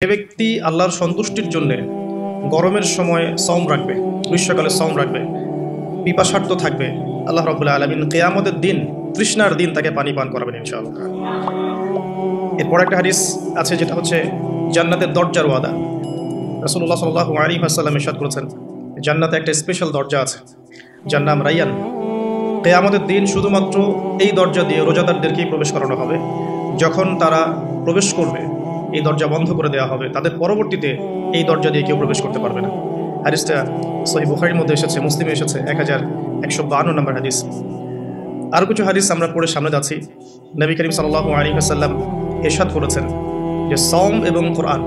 যে ব্যক্তি আল্লাহর সন্তুষ্টির জন্য গরমের সময় সওম রাখবে, গ্রীষ্মকালে সওম রাখবে, পিপাসার্থ থাকবে, আল্লাহ রাব্বুল আলামিন কিয়ামতের দিন, তৃষ্ণার দিন তাকে পানি পান করাবেন ইনশাআল্লাহ। এরপর একটা হাদিস আছে যেটা হচ্ছে জান্নাতের দরজার ওয়াদা। রাসূলুল্লাহ সাল্লাল্লাহু আলাইহি ওয়াসাল্লাম ইরশাদ করেছেন, জান্নাতে একটা স্পেশাল দরজা আছে যার নাম রাইয়ান। কিয়ামতের দিন শুধুমাত্র এই দরজা দিয়ে রোজাদারদেরকেই প্রবেশ করানো হবে। যখন তারা প্রবেশ করবে এই দরজা বন্ধ করে দেওয়া হবে, তাদের পরবর্তীতে এই দরজা দিয়ে কেউ প্রবেশ করতে পারবে না। হাদিসটা সহিহ বুখারীর মধ্যে এসেছে, মুসলিমে এসেছে 1152 নম্বর হাদিস। আরও কিছু হাদিস আমরা পড়ে সামনে যাচ্ছি। নবী করিম সাল্লাল্লাহু আলাইহি ওয়াসাল্লাম ইরশাদ করেছেন যে সওম এবং কোরআন,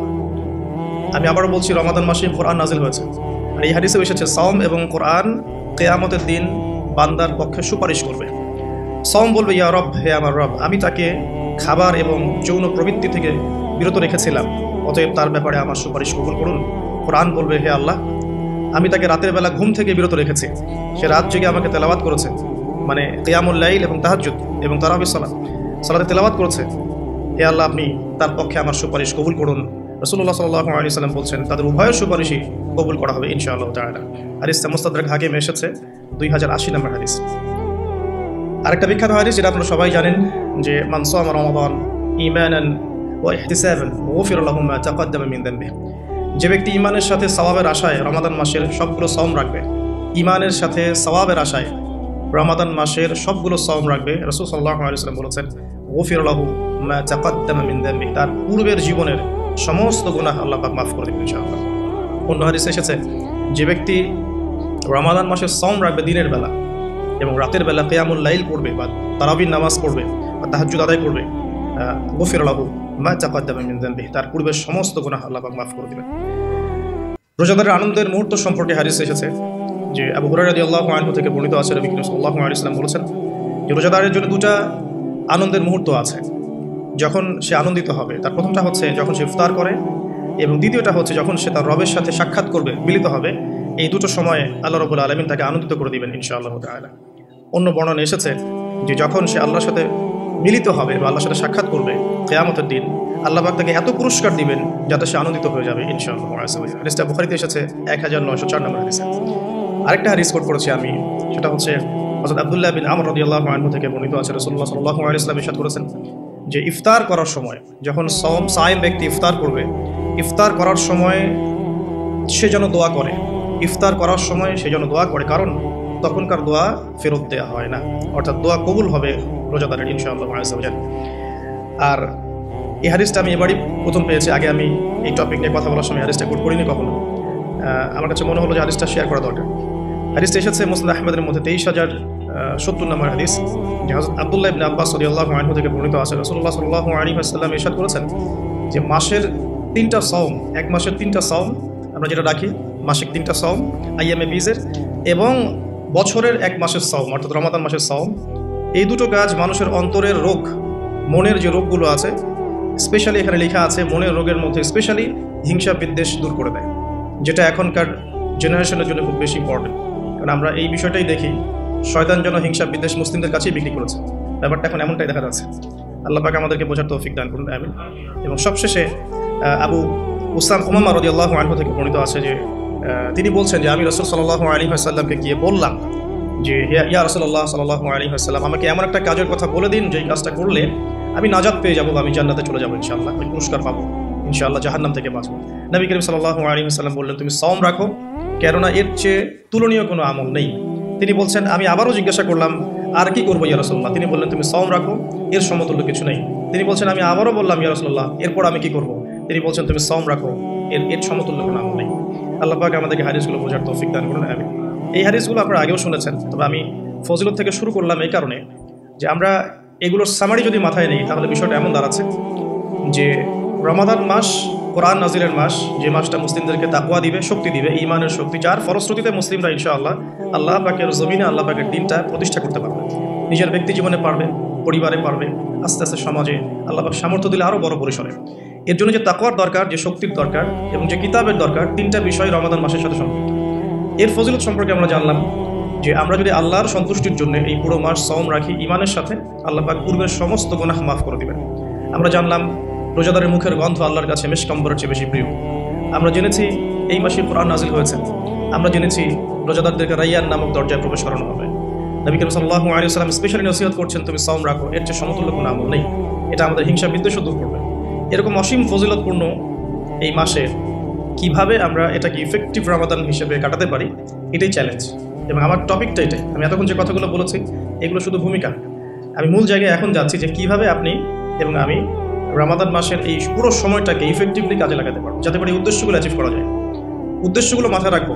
আমি আবারও বলছি, রমাদান মাসে কোরআন নাজিল হয়েছে। আর এই হাদিসেও এসেছে সওম এবং কোরআন কিয়ামতের দিন বান্দার পক্ষে সুপারিশ করবে। সওম বলবে, ইয়া রব, হে আমার রব, আমি তাকে খাবার এবং যৌন প্রবৃত্তি থেকে বিরত রেখেছিলাম, অতএব তার ব্যাপারে আমার সুপারিশ কবুল করুন। কোরআন বলবে, হে আল্লাহ, আমি তাকে রাতের বেলা ঘুম থেকে বিরত রেখেছি, সে রাত জেগে আমাকে তেলাওয়াত করেছে, মানে কিয়ামুল লাইল এবং তাহাজ্জুদ এবং তারাবির সালাতে তেলাওয়াত করেছে। হে আল্লাহ, আপনি তার পক্ষে আমার সুপারিশ কবুল করুন। রাসূলুল্লাহ সাল্লাল্লাহু আলাইহি ওয়াসাল্লাম বলছেন, তাদের উভয়ের সুপারিশই কবুল করা হবে ইনশাআল্লাহ তাআলা। হাদিসটা মুস্তাদরাক হাকিমে এসেছে 2080 নম্বর হাদিস। আরেকটা বিখ্যাত হাদিস যেটা আপনারা সবাই জানেন, যে মান সামা রমাদান ঈমানান ওয়া ইহতিসাবান গুফিরা লাহু মা তাকাদ্দামা মিন যামবিহি। যে ব্যক্তি ঈমানের সাথে সওয়াবের আশায় রমাদান মাসের সবগুলো সওম রাখবে, ঈমানের সাথে সওয়াবের আশায় রমাদান মাসের সবগুলো সওম রাখবে, রাসূল সাল্লাল্লাহু আলাইহি ওয়াসাল্লাম বলেছেন, গুফিরা লাহু মা তাকাদ্দামা মিন যামবিহি, তার পূর্বের জীবনের সমস্ত গুনাহ আল্লাহ পাক মাফ করে দেবেন ইনশাআল্লাহ। অন্য হাদিসে এসেছে, যে ব্যক্তি রমাদান মাসের সওম রাখবে দিনের বেলা এবং রাতের বেলা কিয়ামুল লাইল পড়বে বা তারাবির নামাজ পড়বে বা তাহাজ্জুদ আদায় করবে, গুফিরা লাহু মা তাকাদ্দামা মিন যামবিহি, তার পূর্বের সমস্ত গুনাহ আল্লাহ পাক মাফ করে দেবেন। রোজাদারের আনন্দের মুহূর্ত সম্পর্কে হাদিস এসেছে, যে আবু হুরায়রা রাদিয়াল্লাহু আনহু থেকে বর্ণিত আছে, নবী করিম সাল্লাল্লাহু আলাইহি ওয়াসাল্লাম বলেছেন যে রোজাদারের জন্য দুটা আনন্দের মুহূর্ত আছে যখন সে আনন্দিত হবে। তার প্রথমটা হচ্ছে যখন সে ইফতার করে, এবং দ্বিতীয়টা হচ্ছে যখন সে তার রবের সাথে সাক্ষাৎ করবে, মিলিত হবে। এই দুটো সময়ে আল্লাহ রাব্বুল আলামিন তাকে আনন্দিত করে দিবেন ইনশাআল্লাহ তাআলা। অন্য বর্ণনা এসেছে যে যখন সে আল্লাহর সাথে মিলিত হবে বা আল্লাহর সাথে সাক্ষাৎ করবে কিয়ামতের দিন, আল্লাহ পাক তাকে এত পুরস্কার দিবেন যাতে সে আনন্দিত হয়ে যাবে ইনশাআল্লাহ। হাদিসটা বুখারীতে এসেছে 1904 নম্বর হাদিসে। আরেকটা হাদিস কোট করেছি আমি, সেটা হচ্ছে হযরত আব্দুল্লাহ বিন আমর রাদিয়াল্লাহু আনহু থেকে বর্ণিত আছে, রাসূলুল্লাহ সাল্লাল্লাহু আলাইহি ওয়াসাল্লাম ইরশাদ করেছেন যে ইফতার করার সময় যখন সায়েম ব্যক্তি ইফতার করবে, ইফতার করার সময় সে যেন দোয়া করে, ইফতার করার সময় সে যেন দোয়া করে, কারণ তখনকার দোয়া ফেরত দেওয়া হয় না, অর্থাৎ দোয়া কবুল হবে রোজাদারের ইনশাআল্লাহ। আর এই হাদিসটা আমি এবারই প্রথম পেয়েছি, আগে আমি এই টপিক নিয়ে কথা বলার সময় হাদিসটা কোট করিনি কখনো। আমার কাছে মনে হলো যে হাদিসটা শেয়ার করা দরকার। হাদিসটা এসেছে মুসনাদ আহমদের মধ্যে 23,070 নম্বর হাদিস, যে হযরত আব্দুল্লাহ ইবনে আব্বাস রাদিয়াল্লাহু আনহু থেকে বর্ণিত আছে, রাসূলুল্লাহ সাল্লাল্লাহু আলাইহি ওয়াসাল্লাম ইরশাদ করেছেন যে মাসের 3টা সওম, এক মাসের 3টা সওম আমরা যেটা রাখি, মাসিক 3টা সওম আইয়ামে বীজের, এবং বছরের এক মাসের সওম অর্থাৎ রমাদান মাসের সওম, এই দুটো কাজ মানুষের অন্তরের রোগ, মনের যে রোগগুলো আছে, স্পেশালি এখানে লেখা আছে মনের রোগের মধ্যে স্পেশালি হিংসা বিদ্বেষ দূর করে দেয়, যেটা এখনকার জেনারেশনের জন্য খুব বেশি ইম্পর্টেন্ট। কারণ আমরা এই বিষয়টাই দেখি, শয়তান যেন হিংসা বিদ্বেষ মুসলিমদের কাছেই বিক্রি করেছে, ব্যাপারটা এখন এমনটাই দেখা যাচ্ছে। আল্লাহ পাক আমাদেরকে বোঝার তৌফিক দান করুন, আমিন। এবং সবশেষে আবু উমামা রাদিয়াল্লাহু আনহু থেকে বর্ণিত আছে যে তিনি বলছেন যে আমি রাসূল সাল্লাল্লাহু আলাইহি ওয়াসাল্লামকে গিয়ে বললাম যে ইয়া রাসূলুল্লাহ সাল্লাল্লাহু আলাইহি ওয়াসাল্লাম, আমাকে এমন একটা কাজের কথা বলে দিন যেই কাজটা করলে আমি নাজাত পেয়ে যাবো, আমি জান্নাতে চলে যাবো ইনশাআল্লাহ, আমি পুরস্কার পাবো ইনশাআল্লাহ, জাহান্নাম থেকে বাঁচবো। নবী করিম সাল্লাল্লাহু আলাইহি ওয়াসাল্লাম বললেন, তুমি সওম রাখো, কেননা এর চেয়ে তুলনীয় কোনো আমল নেই। তিনি বলছেন, আমি আবারও জিজ্ঞাসা করলাম, আর কি করবো ইয়া রাসূলুল্লাহ? তিনি বললেন, তুমি সওম রাখো, এর সমতুল্য কিছু নেই। তিনি বলছেন, আমি আবারও বললাম, ইয়া রাসূলুল্লাহ, এরপর আমি কি করবো? তিনি বলছেন, তুমি সওম রাখো, এর সমতুল্য কোনো আমল নেই। আল্লাহ পাক আমাদেরকে হাদিসগুলো বোঝার তৌফিক দান করুন, আমিন। এই হাদিসগুলো আপনারা আগেও শুনেছেন, তবে আমি ফজিলত থেকে শুরু করলাম এই কারণে যে আমরা এগুলোর সামারি যদি মাথায় নেই, তাহলে বিষয়টা এমন দাঁড়াচ্ছে যে রমাদান মাস কোরআন নাজিলের মাস, যে মাসটা মুসলিমদেরকে তাকওয়া দিবে, শক্তি দিবে, ঈমানের শক্তি, যার ফলশ্রুতিতে মুসলিমরা ইনশাআল্লাহ আল্লাহ পাকের জমিনে আল্লাহ পাকের দ্বীনটা প্রতিষ্ঠা করতে পারবে, নিজের ব্যক্তি জীবনে পারবে, পরিবারে পারবে, আস্তে আস্তে সমাজে আল্লাহ পাক সামর্থ্য দিলে আরও বড় পরিসরে। এর জন্য যে তাকওয়ার দরকার, যে শক্তির দরকার এবং যে কিতাবের দরকার, 3টা বিষয় রমাদান মাসের সাথে সম্পৃক্ত। এর ফজিলত সম্পর্কে আমরা জানলাম যে আমরা যদি আল্লাহর সন্তুষ্টির জন্য এই পুরো মাস সওম রাখি ঈমানের সাথে, আল্লাহ পাক পূর্বের সমস্ত গুনাহ মাফ করে দিবেন। আমরা জানলাম রোজাদারের মুখের গন্ধ আল্লাহর কাছে মিশকাম্বরের চেয়ে বেশি প্রিয়। আমরা জেনেছি এই মাসে কোরআন নাজিল হয়েছে। আমরা জেনেছি রোজাদারদেরকে রাইয়ান নামক দরজায় প্রবেশ করানো হবে। নবী করিম সাল্লাল্লাহু আলাইহি ওয়াসাল্লাম স্পেশালি নসিহত করছেন, তুমি সাওম রাখো, এর চেয়ে সমতুল্য কোনো আমল নেই। এটা আমাদের হিংসা বিদ্বেষও দূর করবে। এরকম অসীম ফজিলতপূর্ণ এই মাসে কিভাবে আমরা এটাকে ইফেক্টিভ রমাদান হিসেবে কাটাতে পারি, এটাই চ্যালেঞ্জ। এবং আমার টপিকটা এটাই। আমি এতক্ষণ যে কথাগুলো বলেছি এগুলো শুধু ভূমিকা। আমি মূল জায়গায় এখন যাচ্ছি যে কিভাবে আপনি এবং আমি রমাদান মাসের এই পুরো সময়টাকে ইফেক্টিভলি কাজে লাগাতে পারবো, যাতে করে উদ্দেশ্যগুলো অ্যাচিভ করা যায়। উদ্দেশ্যগুলো মাথায় রাখবো।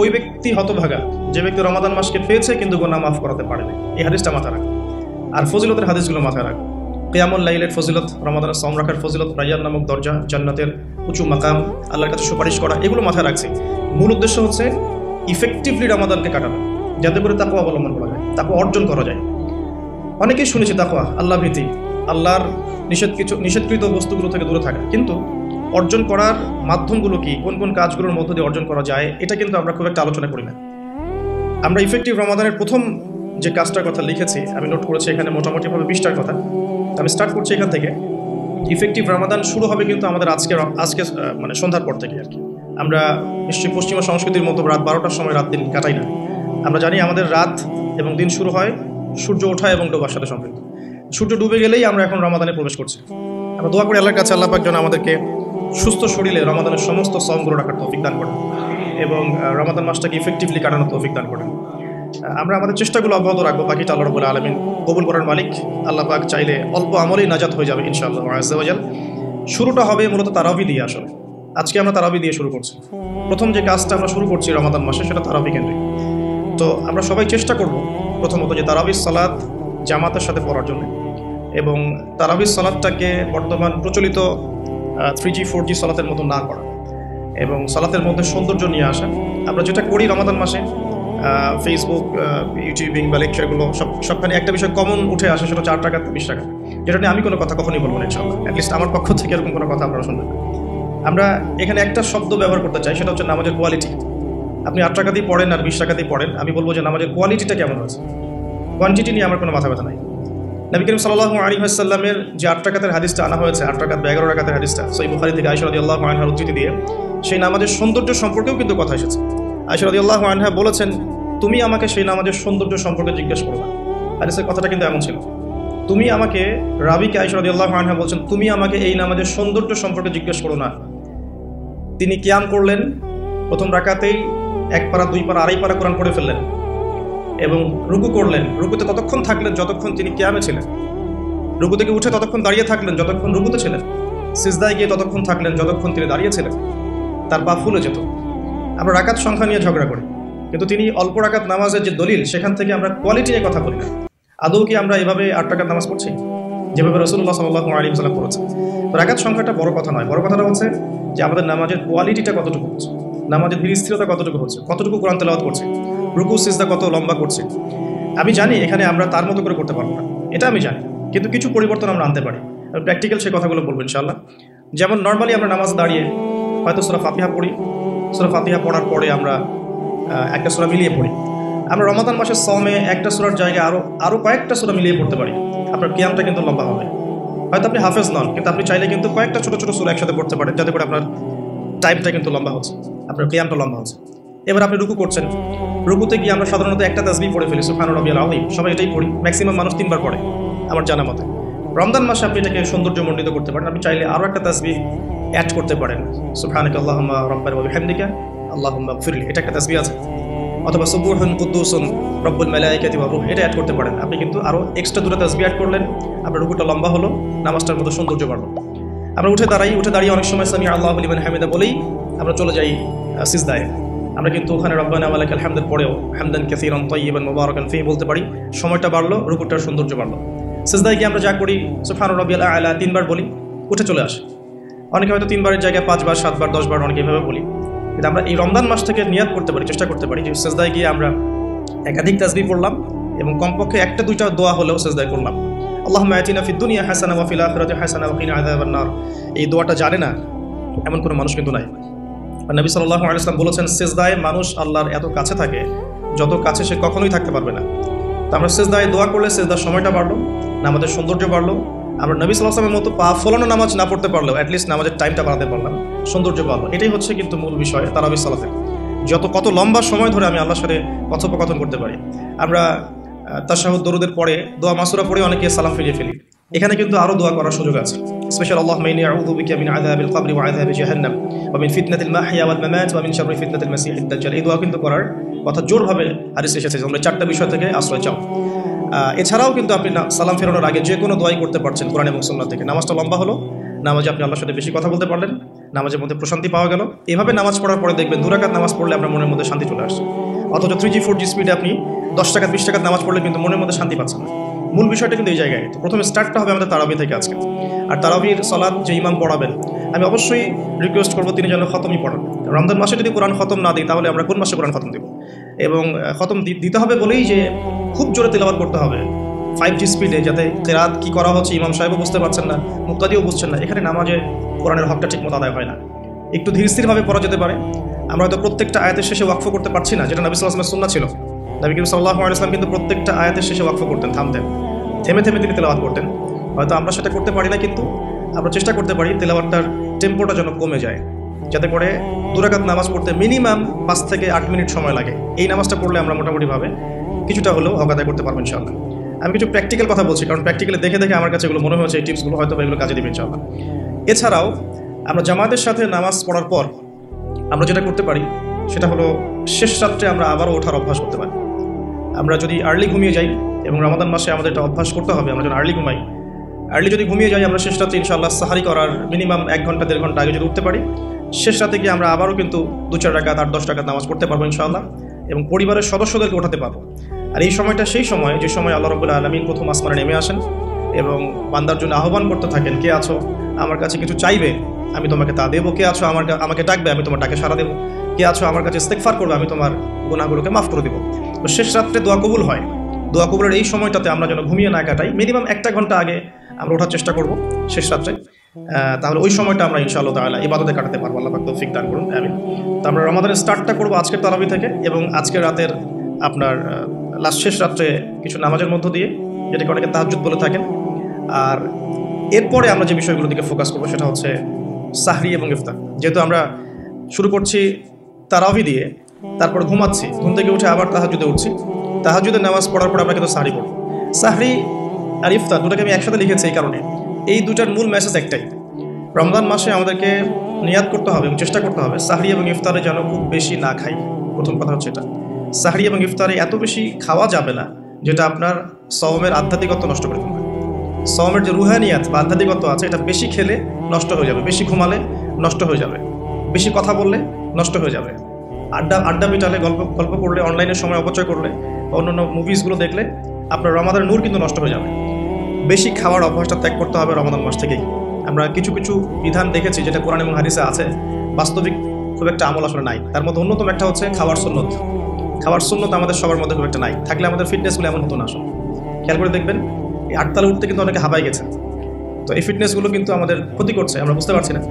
ওই ব্যক্তি হতভাগা যে ব্যক্তি রমাদান মাসকে পেয়েছে কিন্তু গুনাহ মাফ করাতে পারেনি, এই হাদিসটা মাথায় রাখবো। আর ফজিলতের হাদিসগুলো মাথায় রাখবো। কিয়ামুল লাইলের ফজিলত, রমাদানের সাওম রাখার ফজিলত, রাইয়ান নামক দরজা, জান্নাতের উঁচু মাকাম, আল্লাহর কাছে সুপারিশ করা, এগুলো মাথায় রাখছি। মূল উদ্দেশ্য হচ্ছে ইফেক্টিভলি রমাদানকে কাটানো, যাতে করে তাকওয়া অবলম্বন করা যায়, তাকওয়া অর্জন করা যায়। অনেকেই শুনেছি তাকওয়া, আল্লাহ ভীতি, আল্লাহর নিষেধকৃত বস্তুগুলো থেকে দূরে থাকা, কিন্তু অর্জন করার মাধ্যমগুলো কি, কোন কোন কাজগুলোর মধ্য দিয়ে অর্জন করা যায়, এটা কিন্তু আমরা খুব একটা আলোচনা করি না। আমরা ইফেক্টিভ রমাদানের প্রথম যে কাজটার কথা লিখেছি, আমি নোট করেছি এখানে মোটামুটিভাবে 20টার কথা। আমি স্টার্ট করছি এখান থেকে। ইফেক্টিভ রমাদান শুরু হবে কিন্তু আমাদের আজকে মানে সন্ধ্যার পর থেকে আর কি। আমরা নিশ্চয়ই পশ্চিমা সংস্কৃতির মতো রাত 12টার সময় রাত দিন কাটাই না। আমরা জানি আমাদের রাত এবং দিন শুরু হয় সূর্য ওঠা এবং ডোবার সাথে সম্পৃক্ত। সূর্য ডুবে গেলেই আমরা এখন রমাদানে প্রবেশ করছি। আমরা দোয়া করি আল্লাহর কাছে, আল্লাহ পাক যেন আমাদেরকে সুস্থ শরীরে রমাদানের সমস্ত সাওমগুলো রাখার তৌফিক দান করেন এবং রমাদান মাসটাকে ইফেক্টিভলি কাটানোর তৌফিক দান করেন। আমরা আমাদের চেষ্টাগুলো অব্যাহত রাখবো। বাকিটা আল্লাহ রাব্বুল আলামিন কবুল করার মালিক। আল্লাহ পাক চাইলে অল্প আমলেই নাজাত হয়ে যাবে ইনশাআল্লাহ আযজা ওয়া জাল। শুরুটা হবে মূলত তারাবি দিয়ে। আসলে আজকে আমরা তারাবি দিয়ে শুরু করছি। প্রথম যে কাজটা আমরা শুরু করছি রমাদান মাসে, সেটা তারাবি কেন্দ্রিক। তো আমরা সবাই চেষ্টা করব প্রথমত যে তারাবির সালাত জামাতের সাথে পড়ার জন্য, এবং তারাবির সালাতটাকে বর্তমান প্রচলিত 3G 4G সালাতের মতো না করা, এবং সালাতের মধ্যে সৌন্দর্য নিয়ে আসা। আমরা যেটা করি রমাদান মাসে, ফেসবুক, ইউটিউবিং বা লেকচারগুলো সবখানে একটা বিষয় কমন উঠে আসে, সেটা 4 টাকা 20 টাকা। যেটা নিয়ে আমি কোনো কথা কখনই বলবো না ইনশাআল্লাহ। অ্যাটলিস্ট আমার পক্ষ থেকে এরকম কোনো কথা আপনারা শুনবেন না। আমরা এখানে একটা শব্দ ব্যবহার করতে চাই, সেটা হচ্ছে নামাজের কোয়ালিটি। আপনি 8 টাকা দিয়ে পড়েন আর 20 টাকা দিয়ে পড়েন, আমি বলবো যে নামাজের কোয়ালিটিটা কেমন হয়েছে। কোয়ান্টিটি নিয়ে আমার কোনো মাথা ব্যথা নাই। নবী করিম সাল্লাল্লাহু আলাইহি ওয়াসাল্লামের যে 8 রাকাতের হাদিসটা আনা হয়েছে, 8 রাকাত বা 11 রাকাতের হাদিসটা সহিহ বুখারী থেকে আয়েশা রাদিয়াল্লাহু আনহার উদ্ধৃতি দিয়ে, সেই নামাজের সৌন্দর্য সম্পর্কেও কিন্তু কথা এসেছে। আয়েশা রাদিয়াল্লাহু আনহা বলেছেন, তুমি আমাকে সেই নামাজের সৌন্দর্য সম্পর্কে জিজ্ঞেস করো না। হাদিসের কথাটা কিন্তু এমন ছিল, তুমি আমাকে, রাবিকে আয়েশা রাদিয়াল্লাহু আনহা বলছেন, তুমি আমাকে এই নামাজের সৌন্দর্য সম্পর্কে জিজ্ঞেস করো না। তিনি কিয়াম করলেন, প্রথম রাকাতেই 1 পারা 2 পারা 2.5 পারা কোরআন পড়ে ফেললেন, এবং রুকু করলেন। রুকুতে ততক্ষণ থাকলেন যতক্ষণ তিনি কিয়ামে ছিলেন। রুকু থেকে উঠে ততক্ষণ দাঁড়িয়ে থাকলেন যতক্ষণ রুকুতে ছিলেন। সিজদায় গিয়ে ততক্ষণ থাকলেন যতক্ষণ তিনি দাঁড়িয়ে ছিলেন। তার পা ফুলে যেত। আমরা রাকাত সংখ্যা নিয়ে ঝগড়া করি, কিন্তু তিনি অল্প রাকাত নামাজের যে দলিল, সেখান থেকে আমরা কোয়ালিটি নিয়ে কথা বলি না। আদৌ কি আমরা এভাবে 8 রাকাত নামাজ পড়ছি যেভাবে রাসূলুল্লাহ সাল্লাল্লাহু আলাইহি ওয়াসাল্লাম পড়েছেন? রাকাত সংখ্যাটা বড় কথা নয়, বড় কথাটা হচ্ছে যে আমাদের নামাজের কোয়ালিটিটা কতটুকু হচ্ছে, নামাজের ধীর স্থিরতা কতটুকু হচ্ছে, কতটুকু কোরআন তেলাওয়াত করছে, রুকু সিজদা কত লম্বা করছে। আমি জানি এখানে আমরা তার মতো করে করতে পারবো না, এটা আমি জানি, কিন্তু কিছু পরিবর্তন আমরা আনতে পারি। প্র্যাকটিক্যাল সেই কথাগুলো বলবো ইনশাআল্লাহ। যেমন নর্মালি আমরা নামাজ দাঁড়িয়ে হয়তো সূরা ফাতিহা পড়ি, সূরা ফাতিহা পড়ার পরে আমরা একটা সূরা মিলিয়ে পড়ি। আমরা রমাদান মাসের সাওমে একটা সূরার জায়গায় আরও কয়েকটা সূরা মিলিয়ে পড়তে পারি। আপনার কিয়ামটা কিন্তু লম্বা হবে। হয়তো আপনি হাফেজ নন, কিন্তু আপনি চাইলে কিন্তু কয়েকটা ছোটো ছোটো সূরা একসাথে পড়তে পারেন, যাতে করে আপনার টাইমটা কিন্তু লম্বা হচ্ছে, আপনার কিয়ামটা লম্বা হচ্ছে। এবার আপনি রুকু করছেন, রুকুতে গিয়ে আমরা সাধারণত একটা তাসবিহ পড়ে ফেলি, সুবহান রাব্বিয়াল আযীম। সবাই এটাই পড়ি, ম্যাক্সিমাম মানুষ 3 বার পড়ে আমার জানা মতে। রমজান মাসে আপনি এটাকে সৌন্দর্যমণ্ডিত করতে পারেন। আপনি চাইলে আরও একটা তাসবিহ অ্যাড করতে পারেন, সুবহানাকা আল্লাহুম্মা রাব্বানা ওয়া বিহামদিকা আল্লাহুম্মা গফিরলি, এটা একটা তাসবিহ আছে। অথবা সুবহুন কুদ্দুসুন রব্বুল মালাইকাতি ওয়া রূহ, এটা অ্যাড করতে পারেন। আপনি কিন্তু আরও এক্সট্রা 2টা তাসবিহ অ্যাড করলেন, আপনার রুকুটা লম্বা হলো, নামাজটার মতো সৌন্দর্য বাড়লো। আমরা উঠে দাঁড়িয়ে অনেক সময় সামি আল্লাহু লিমান হামিদা বলেই আমরা চলে যাই সিজদায়। আমরা কিন্তু ওখানে রব্বানা ওয়া লাকাল হামদের পরেও হামদান কাসীরান তাইয়িবান মুবারাকান ফীহি বলতে পারি, সময়টা বাড়লো, রুকুটার সৌন্দর্য বাড়লো। সিজদায় গিয়ে আমরা যা করি সুবহান রাব্বিয়াল আ'লা 3 বার বলি, উঠে চলে আসে। অনেকে হয়তো 3 বারের জায়গায় 5 বার 7 বার 10 বার অনেকে এভাবে বলি। কিন্তু আমরা এই রমজান মাস থেকে নিয়াত করতে পারি, চেষ্টা করতে পারি যে সিজদায় গিয়ে আমরা একাধিক তাসবিহ পড়লাম এবং কমপক্ষে 1টা 2টা দোয়া হলেও সিজদায় করলাম। আল্লাহুম্মা আতিনা ফিদ দুনিয়া হাসানা ওয়া ফিল আখিরাতি হাসানা ওয়া কিনা আযাবান নার। এই দোয়াটা জানে না এমন কোনো মানুষ কিন্তু নাই। নবী সাল্লাল্লাহু আলাইহি ওয়াসাল্লাম বলেছেন, সিজদায় মানুষ আল্লাহর এত কাছে থাকে যত কাছে সে কখনোই থাকতে পারবে না। তো আমরা সিজদায় দোয়া করলে সিজদার সময়টা বাড়লো, নামাজের সৌন্দর্য বাড়লো, আমরা নবী সাল্লাল্লাহু আলাইহি ওয়াসাল্লামের মতো পা ফোলানো নামাজ না পড়তে পারলেও অ্যাটলিস্ট নামাজের টাইমটা বাড়াতে পারলাম, সৌন্দর্য পাবো। এটাই হচ্ছে কিন্তু মূল বিষয় তারাবির সালাতে। কত লম্বা সময় ধরে আমি আল্লাহর সাথে কথোপকথন করতে পারি। আমরা তাশাহুদ দরুদের পরে দোয়া মাসুরা পড়ে অনেকে সালাম ফিরিয়ে ফেলি। এখানে কিন্তু আরও দোয়া করার সুযোগ আছে। স্পেশাল আল্লাহুম্মা ইন্নী আউযু বিকা মিন আযাবিল কবরি ওয়া আযাবি জাহান্নাম ওয়া মিন ফিতনাতিল মাহইয়া ওয়াল মামাত ওয়া মিন শাররি ফিতনাতিল মাসিহিদ দাজ্জাল। এই দোয়া কিন্তু করার কথা জোরভাবে হাদিসে এসেছে। তোমরা 4টা বিষয় থেকে আশ্রয় চাও। এছাড়াও কিন্তু আপনি সালাম ফেরানোর আগে যে কোনো দোয়াই করতে পারছেন কোরআন এবং সুন্নাহ থেকে। নামাজটা লম্বা হলো, নামাজে আপনি আল্লাহর সাথে বেশি কথা বলতে পারলেন, নামাজের মধ্যে প্রশান্তি পাওয়া গেল। এভাবে নামাজ পড়ার পরে দেখবেন 2 রাকাত নামাজ পড়লে আপনার মনের মধ্যে শান্তি চলে আসছে। অথচ 3G 4G স্পিডে আপনি 10 টাকা 20 টাকার নামাজ পড়লে কিন্তু মনের মধ্যে শান্তি পাচ্ছেন না। মূল বিষয়টা কিন্তু এই জায়গায়। তো প্রথমে স্টার্টটা হবে আমাদের তারাবি থেকে আজকে। আর তারাবির সালাত যে ইমাম পড়াবেন, আমি অবশ্যই রিকোয়েস্ট করবো তিনি যেন খতমই পড়ান। রমজান মাসে যদি কোরআন খতম না দিই তাহলে আমরা কোন মাসে কোরআন খতম দেব? এবং খতম দিতে হবে বলেই যে খুব জোরে তেলাওয়াত করতে হবে 5G স্পিডে, যাতে কেরাত কি করা হচ্ছে ইমাম সাহেবও বুঝতে পারছেন না, মুক্তাদিও বুঝছেন না। এখানে নামাজে কোরআনের হকটা ঠিক মতো আদায় হয় না। একটু ধীর স্থিরভাবে পড়া যেতে পারে। আমরা হয়তো প্রত্যেকটা আয়াতের শেষে ওয়াকফ করতে পারছি না, যেটা নবী সাল্লাল্লাহু আলাইহি ওয়াসাল্লামের সুন্নাহ ছিল। নবী করিম সাল্লাল্লাহু আলাইহি ওয়াসাল্লাম কিন্তু প্রত্যেকটা আয়াতের শেষে ওয়াকফ করতেন, থামতেন, থেমে থেমে তিনি তেলাওয়াত করতেন। হয়তো আমরা সেটা করতে পারি না, কিন্তু আমরা চেষ্টা করতে পারি তেলাওয়াতটার টেম্পোটা যেন কমে যায়, যাতে করে 2 রাকাত নামাজ পড়তে মিনিমাম 5 থেকে 8 মিনিট সময় লাগে। এই নামাজটা পড়লে আমরা মোটামুটিভাবে কিছুটা হলেও হক আদায় করতে পারবো ইনশাআল্লাহ। আমি কিছু প্র্যাকটিক্যাল কথা বলছি, কারণ প্র্যাকটিক্যালি দেখে দেখে আমার কাছে এগুলো মনে হয়েছে এই টিপসগুলো হয়তো এগুলো কাজে দিবে ইনশাআল্লাহ। এছাড়াও আমরা জামাতের সাথে নামাজ পড়ার পর আমরা যেটা করতে পারি সেটা হলো শেষ রাত্রে আমরা আবারও ওঠার অভ্যাস করতে পারি। আমরা যদি আর্লি ঘুমিয়ে যাই, এবং রমাদান মাসে আমাদের এটা অভ্যাস করতে হবে, আমরা যেন আর্লি ঘুমাই। আর্লি যদি ঘুমিয়ে যাই আমরা শেষ রাতে ইনশাআল্লাহ সাহারি করার মিনিমাম 1 ঘন্টা 1.5 ঘন্টা আগে যদি উঠতে পারি, শেষ রাতে গিয়ে আমরা আবারও কিন্তু 2-4 রাকাত 8-10 রাকাত নামাজ পড়তে পারবো ইনশাআল্লাহ, এবং পরিবারের সদস্যদেরকে ওঠাতে পারবো। আর এই সময়টা সেই সময় যে সময় আল্লাহ রাব্বুল আলামিন প্রথম আসমানে নেমে আসেন এবং বান্দার জন্য আহ্বান করতে থাকেন, কে আছো আমার কাছে কিছু চাইবে আমি তোমাকে তা দেবো, কে আছো আমাকে ডাকবে আমি তোমার ডাকে সাড়া দেবো, কে আছো আমার কাছে ইস্তেগফার করবে আমি তোমার গুনাহগুলোকে মাফ করে দেবো। তো শেষ রাত্রে দোয়া কবুল হয়। দোয়া কবুলের এই সময়টাতে আমরা যেন ঘুমিয়ে না কাটাই, মিনিমাম 1 ঘন্টা আগে আমরা ওঠার চেষ্টা করব শেষ রাত্রে। তাহলে ওই সময়টা আমরা ইনশাআল্লাহ তাআলা ইবাদতে কাটাতে পারবো। আল্লাহ পাক তৌফিক দান করুন, আমিন। তো আমরা রমাদানের স্টার্টটা করবো আজকের তারাবি থেকে, এবং আজকের রাতের আপনার শেষ রাত্রে কিছু নামাজের মধ্য দিয়ে, যেটাকে অনেকে তাহাজ্জুদ বলে থাকেন। আর এরপরে আমরা যে বিষয়গুলোর দিকে ফোকাস করবো সেটা হচ্ছে সাহরি এবং ইফতার। যেহেতু আমরা শুরু করছি তারাবি দিয়ে, তারপর ঘুমাচ্ছি, ঘুম থেকে উঠে আবার তাহাজ্জুদে উঠছি, তাহাজ্জুদের নামাজ পড়ার পর আমরা কিন্তু সাহরি পড়ব। সাহরি আর ইফতার দুটাকে আমি একসাথে লিখেছি এই কারণে, এই দুটার মূল মেসেজ একটাই। রমজান মাসে আমাদেরকে নিয়াত করতে হবে এবং চেষ্টা করতে হবে সাহরি এবং ইফতারে যেন খুব বেশি না খাই। প্রথম কথা হচ্ছে এটা, সাহরি এবং ইফতারে এত বেশি খাওয়া যাবে না যেটা আপনার সওমের আধ্যাত্মিকত্ব নষ্ট করে ফেলবে। সওমের যে রুহানিয়াত বা আধ্যাত্মিকত্ব আছে এটা বেশি খেলে নষ্ট হয়ে যাবে, বেশি ঘুমালে নষ্ট হয়ে যাবে, বেশি কথা বললে নষ্ট হয়ে যাবে, আড্ডা পিটালে গল্প করলে, অনলাইনে সময় অপচয় করলে, অন্যান্য মুভিসগুলো দেখলে আপনার রমাদানের নূর কিন্তু নষ্ট হয়ে যাবে। বেশি খাওয়ার অভ্যাসটা ত্যাগ করতে হবে রমাদান মাস থেকেই। আমরা কিছু কিছু বিধান দেখেছি যেটা কোরআন এবং হাদিসে আছে, বাস্তবিক খুব একটা আমল আসলে নাই। তার মধ্যে অন্যতম একটা হচ্ছে খাওয়ার সুন্নত। খাওয়ার সুন্নত আমাদের সবার মধ্যে খুব একটা নাই, থাকলে আমাদের ফিটনেসগুলো এমন হতো না। আসলে খেয়াল করে দেখবেন এই 8 তালে উঠতে কিন্তু অনেকে হাঁপাই গেছে। তো এই ফিটনেসগুলো কিন্তু আমাদের ক্ষতি করছে, আমরা বুঝতে পারছি না।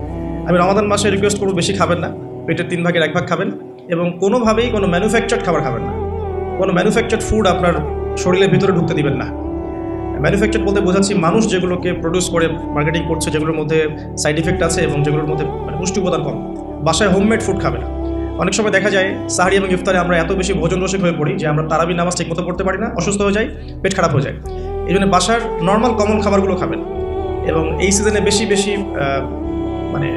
আমি রমাদান মাসে রিকোয়েস্ট করবো বেশি খাবেন না, পেটের 3 ভাগের 1 ভাগ খাবেন, এবং কোনোভাবেই কোনো ম্যানুফ্যাকচার্ড খাবার খাবেন না। কোনো ম্যানুফ্যাকচার্ড ফুড আপনার শরীরের ভিতরে ঢুকতে দিবেন না। ম্যানুফ্যাকচার বলতে বোঝাচ্ছি মানুষ যেগুলোকে প্রডিউস করে মার্কেটিং করছে, যেগুলোর মধ্যে সাইড ইফেক্ট আছে এবং যেগুলোর মধ্যে পুষ্টি উপাদান কম। বাসায় হোমমেড ফুড খাবে না। অনেক সময় দেখা যায় সাহরি এবং ইফতারে আমরা এত বেশি ভোজন রসিক হয়ে পড়ি যে আমরা তারাবি নামাজ ঠিক মতো পড়তে পারি না, অসুস্থ হয়ে যাই, পেট খারাপ হয়ে যায়। এই জন্য বাসার নর্মাল কমন খাবারগুলো খাবেন, এবং এই সিজনে বেশি বেশি মানে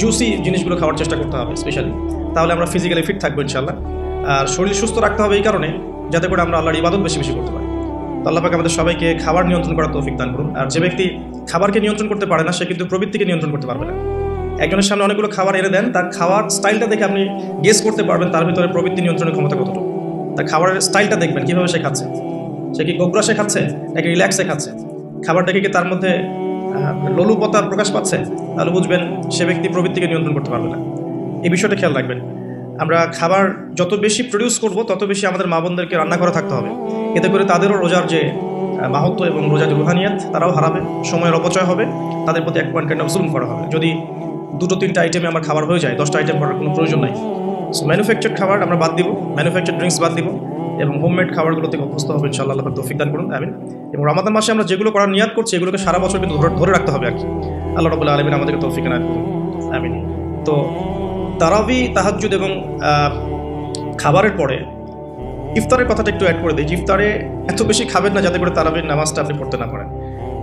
জুসি জিনিসগুলো খাওয়ার চেষ্টা করতে হবে স্পেশালি। তাহলে আমরা ফিজিক্যালি ফিট থাকবো ইনশাআল্লাহ। আর শরীর সুস্থ রাখতে হবে এই কারণে যাতে করে আমরা আল্লাহর ইবাদত বেশি বেশি করতে পারি। তো আল্লাহ পাক আমাদের সবাইকে খাবার নিয়ন্ত্রণ করার তৌফিক দান করুন। আর যে ব্যক্তি খাবারকে নিয়ন্ত্রণ করতে পারে না সে কিন্তু প্রবৃত্তিকে নিয়ন্ত্রণ করতে পারবে না। একজনের সামনে অনেকগুলো খাবার এনে দেন, তার খাওয়ার স্টাইলটা দেখে আপনি গেস করতে পারবেন তার ভিতরে প্রবৃত্তি নিয়ন্ত্রণের ক্ষমতা কতটুকু। তার খাবারের স্টাইলটা দেখবেন কীভাবে সে খাচ্ছে, সে কি গোগ্রাসে খাচ্ছে নাকি রিল্যাক্সে খাচ্ছে, খাবার দেখে কি তার মধ্যে লোলুপতার প্রকাশ পাচ্ছে, তাহলে বুঝবেন সে ব্যক্তি প্রবৃত্তিকে নিয়ন্ত্রণ করতে পারবে না। এই বিষয়টা খেয়াল রাখবেন। আমরা খাবার যত বেশি প্রডিউস করব তত বেশি আমাদের মা বোনদেরকে রান্না করা থাকতে হবে, এতে করে তাদেরও রোজার যে মাহাত্ম এবং রোজার যে রুহানিয়াত তারাও হারাবে, সময়ের অপচয় হবে, তাদের প্রতি এক পয়েন্ট কাইন্ড অফ জুলুম করা হবে। যদি 2-3টা আইটেমে আমার খাবার হয়ে যায়, 10টা আইটেম করার কোনো প্রয়োজন নাই। সো ম্যানুফ্যাকচার্ড খাবার আমরা বাদ দিব, ম্যানুফ্যাকচার্ড ড্রিঙ্কস বাদ দিব, এবং হোমমেড খাবারগুলো থেকে অভ্যস্ত হবে ইনশাআল্লাহ। আল্লাহ পাক তৌফিক দান করুন, আমিন। এবং রমাদান মাসে আমরা যেগুলো করার নিয়াত করছি এগুলোকে সারা বছর কিন্তু ধরে রাখতে হবে আর কি। আল্লাহ রাব্বুল আলামিন আমাদেরকে তৌফিক দান করুন, আমিন। তো তারাবি, তাহাজ্জুদ এবং খাবারের পরে ইফতারের কথাটা একটু অ্যাড করে দিই। ইফতারে এত বেশি খাবেন না যাতে করে তারাবির নামাজটা আপনি পড়তে না পারেন।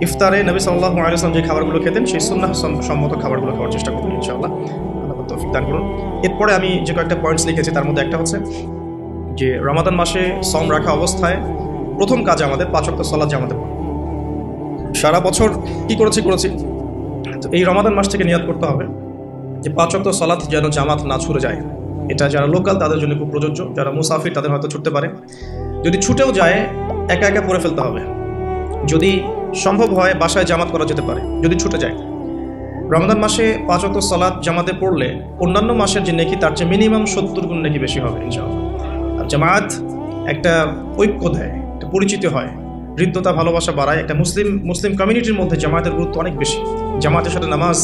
ইফতারে নবী সাল্লাল্লাহু আলাইহি ওয়াসাল্লাম যে খাবারগুলো খেতেন সেই সুন্নাহ সম্মত খাবারগুলো খাওয়ার চেষ্টা করুন ইনশাআল্লাহ। আল্লাহ পাক তৌফিক দান করুন। এরপরে আমি যে কয়েকটা পয়েন্টস লিখেছি তার মধ্যে একটা হচ্ছে যে রমাদান মাসে সম রাখা অবস্থায় প্রথম কাজ আমাদের 5 ওয়াক্ত সালাত জামাতে পড়া। সারা বছর কি করেছি তো এই রমাদান মাস থেকে নিয়াত করতে হবে যে 5 ওয়াক্ত সালাত যেন জামাত না ছুটে যায়। এটা যারা লোকাল তাদের জন্য খুব প্রযোজ্য, যারা মুসাফির তাদের হয়তো ছুটতে পারে। যদি ছুটেও যায় একা একা পড়ে ফেলতে হবে। যদি সম্ভব হয় বাসায় জামাত করা যেতে পারে যদি ছুটে যায়। রমাদান মাসে 5 ওয়াক্ত সালাত জামাতে পড়লে অন্যান্য মাসের যে নেকি তার চেয়ে মিনিমাম 70 গুণ নেকি বেশি হবে ইনশাআল্লাহ। আর জামাত একটা ঐক্য দেয়, একটা পরিচিতি হয়, হৃদ্যতা ভালোবাসা বাড়ায়। একটা মুসলিম কমিউনিটির মধ্যে জামাতের গুরুত্ব অনেক বেশি, জামাতের সাথে নামাজ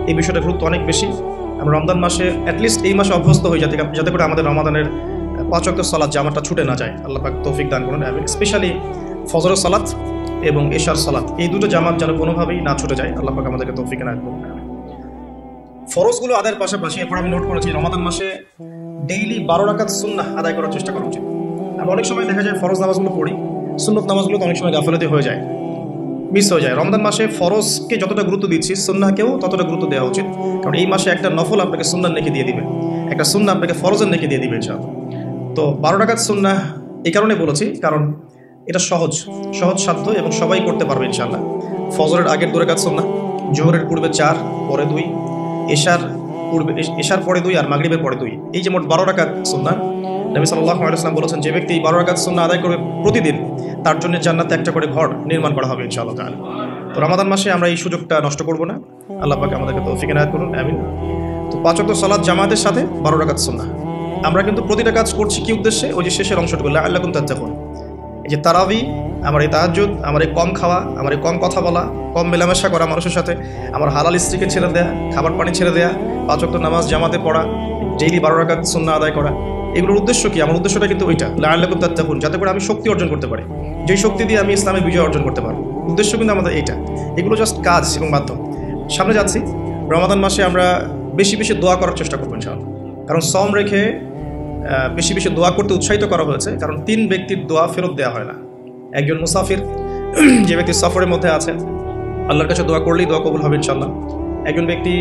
এই বিষয়টার গুরুত্ব অনেক বেশি। আমরা রমজান মাসে অ্যাটলিস্ট এই মাসে অভ্যস্ত হই যাতে করে আমাদের রমাদানের 5 ওয়াক্ত সালাত জামাতটা ছুটে না যায়। আল্লাহ পাক তৌফিক দান করুন, এবং স্পেশালি ফজরের সালাত এবং এশার সালাত এই দুটো জামাত যেন কোনোভাবেই না ছুটে যায়। আল্লাহ পাক আমাদেরকে তৌফিক দান করুন। ফরজগুলো আদায়ের পাশাপাশি এরপর আমি নোট করেছি রমাদান মাসে ডেইলি 12 রাকাত সুন্নাহ আদায় করার চেষ্টা করা উচিত। আমরা অনেক সময় দেখা যায় ফরজ নামাজগুলো পড়ি, সুন্নত নামাজগুলো অনেক সময় গাফিলতি হয়ে যায়, মিস হয়ে যায়। রমজান মাসে ফরজকে যতটা গুরুত্ব দিচ্ছি সুন্নাহকেও ততটা গুরুত্ব দেওয়া উচিত, কারণ এই মাসে একটা নফল আপনাকে সুন্নাহ নেকি দিয়ে দিবে, একটা সুন্নাহ আপনাকে ফরজের নেকি দিয়ে দিবে ইনশাআল্লাহ। তো 12 রাকাত সুন্নাহ এই কারণে বলেছি কারণ এটা সহজ সাধ্য এবং সবাই করতে পারবে ইনশাআল্লাহ। ফজরের আগের 2 রাকাত সুন্নাহ, জোহরের পূর্বে 4 পরে 2, এশার পরে 2 আর মাগরিবের পরে 2, এই যে মোট 12 রাকাত সুন্নাহ। নবী সাল্লাল্লাহু আলাইহি ওয়াসাল্লাম বলেছেন যে ব্যক্তি 12 রাকাত সুন্নাহ আদায় করবে প্রতিদিন তার জন্য জান্নাতে একটা করে ঘর নির্মাণ করা হবে ইনশাআল্লাহ তাআলা। তো রমাদান মাসে আমরা এই সুযোগটা নষ্ট করব না। আল্লাহ পাক আমাদেরকে তৌফিক এনায়েত করুন, আমিন। তো 5 ওয়াক্ত সালাত জামাতের সাথে 12 রাকাত সুন্নাহ। আমরা কিন্তু প্রতিটা কাজ করছি কি উদ্দেশ্যে? ওই যে শেষের অংশটুকু লাআল্লাকুম তাত্তাকুন। এই যে তারাবি, আমার এই তাহাজ্জুদ, আমার এই কম খাওয়া, আমার এই কম কথা বলা, কম মেলামেশা করা মানুষের সাথে, আমার হালাল স্ত্রীকে ছেড়ে দেয়া, খাবার পানি ছেড়ে দেয়া, 5 ওয়াক্ত নামাজ জামাতে পড়া, ডেইলি 12 রাকাত সুন্নাহ আদায় করা, এগুলোর উদ্দেশ্য কি? আমার উদ্দেশ্যটা কিন্তু ওইটা, লাআল্লাকুম তাত্তাকুন, যাতে করে আমি শক্তি অর্জন করতে পারি, যেই শক্তি দিয়ে আমি ইসলামের বিজয় অর্জন করতে পারবো। উদ্দেশ্য কিন্তু আমাদের এইটা। এগুলো জাস্ট কাজ এবং মাধ্যম। সামনে যাচ্ছি, রমাদান মাসে আমরা বেশি বেশি দোয়া করার চেষ্টা করবো ইনশাআল্লাহ। কারণ সম রেখে বেশি বেশি দোয়া করতে উৎসাহিত করা হয়েছে, কারণ 3 ব্যক্তির দোয়া ফেরত দেওয়া হয় না। একজন মুসাফির, যে ব্যক্তি সফরের মধ্যে আছে, আল্লাহর কাছে দোয়া করলেই দোয়া কবুল হবে ইনশাআল্লাহ। একজন ব্যক্তি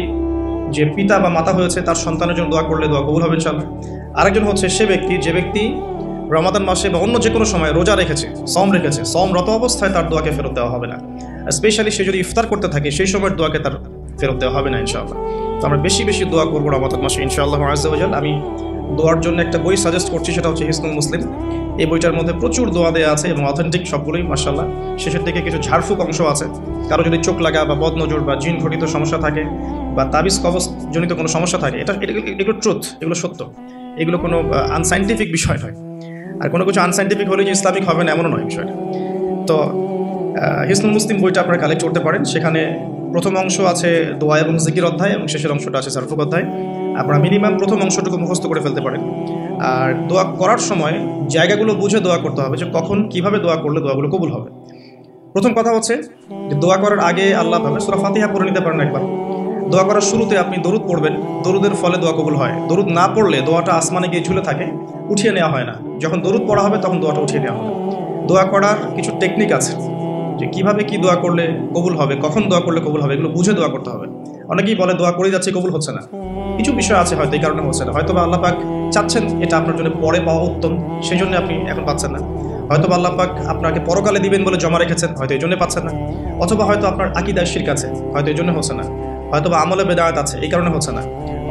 যে পিতা বা মাতা হয়েছে তার সন্তানের জন্য দোয়া করলে দোয়া কবুল হবে ইনশাআল্লাহ। আরেকজন হচ্ছে সে ব্যক্তি যে ব্যক্তি রমাদান মাসে বা অন্য যে কোনো সময় রোজা রেখেছে, সমরত অবস্থায় তার দোয়াকে ফেরত দেওয়া হবে না। স্পেশালি সে যদি ইফতার করতে থাকে সেই সময়ের দোয়াকে তার ফেরত দেওয়া হবে না ইনশাআল্লাহ। তো আমরা বেশি বেশি দোয়া করবো রমাদান মাসে ইনশাআল্লাহ আযজা ওয়া জাল। আমি দোয়ার জন্য একটা বই সাজেস্ট করছি, সেটা হচ্ছে হিসনুল মুসলিম। এই বইটার মধ্যে প্রচুর দোয়া দেওয়া আছে এবং অথেন্টিক সবগুলোই মাশাআল্লাহ। শেষের দিকে কিছু ঝাড়ফুঁক অংশ আছে। কারো যদি চোখ লাগা বা বদনজর বা জিন ঘটিত সমস্যা থাকে বা তাবিজ কবজ জনিত কোনো সমস্যা থাকে, এগুলো ট্রুথ, এগুলো সত্য, এগুলো কোনো আনসাইন্টিফিক বিষয় নয়। আর কোনো কিছু আনসাইন্টিফিক হলে যে ইসলামিক হবে না এমনও নয় বিষয়টা। তো হিসনুল মুসলিম বইটা আপনারা কালেক্ট করতে পারেন। সেখানে প্রথম অংশ আছে দোয়া এবং জিকির অধ্যায় এবং শেষের অংশটা আছে ঝাড়ফুঁক অধ্যায়। আপনারা মিনিমাম প্রথম অংশটুকু মুখস্থ করে ফেলতে পারেন। আর দোয়া করার সময় জায়গাগুলো বুঝে দোয়া করতে হবে, যে কখন কিভাবে দোয়া করলে দোয়াগুলো কবুল হবে। প্রথম কথা হচ্ছে যে দোয়া করার আগে আল্লাহ ভাবে সূরা ফাতিহা পড়ে নিতে পারেন একবার। দোয়া করার শুরুতে আপনি দরুদ পড়বেন, দরুদের ফলে দোয়া কবুল হয়। দরুদ না পড়লে দোয়াটা আসমানে গিয়ে ঝুলে থাকে, উঠিয়ে নেওয়া হয় না। যখন দরুদ পড়া হবে তখন দোয়াটা উঠিয়ে নেওয়া হবে। দোয়া করার কিছু টেকনিক আছে, যে কিভাবে কি দোয়া করলে কবুল হবে, কখন দোয়া করলে কবুল হবে, এগুলো বুঝে দোয়া করতে হবে। অনেকেই বলে দোয়া করে যাচ্ছে কবুল হচ্ছে না, কিছু বিষয় আছে হয়তো এই কারণে হচ্ছে না। হয়তো বা আল্লাহ পাক চাচ্ছেন এটা আপনার জন্য পরে পাওয়া উত্তম, সেই জন্য আপনি এখন পাচ্ছেন না। হয়তো বা আল্লাহ পাক আপনাকে পরকালে দিবেন বলে জমা রেখেছেন, হয়তো এই জন্য পাচ্ছেন না। অথবা হয়তো আপনার আকীদায় শিরক আছে, হয়তো এই জন্য হচ্ছে না। হয়তো বা আমলে বেদায়াত আছে, এই কারণে হচ্ছে না।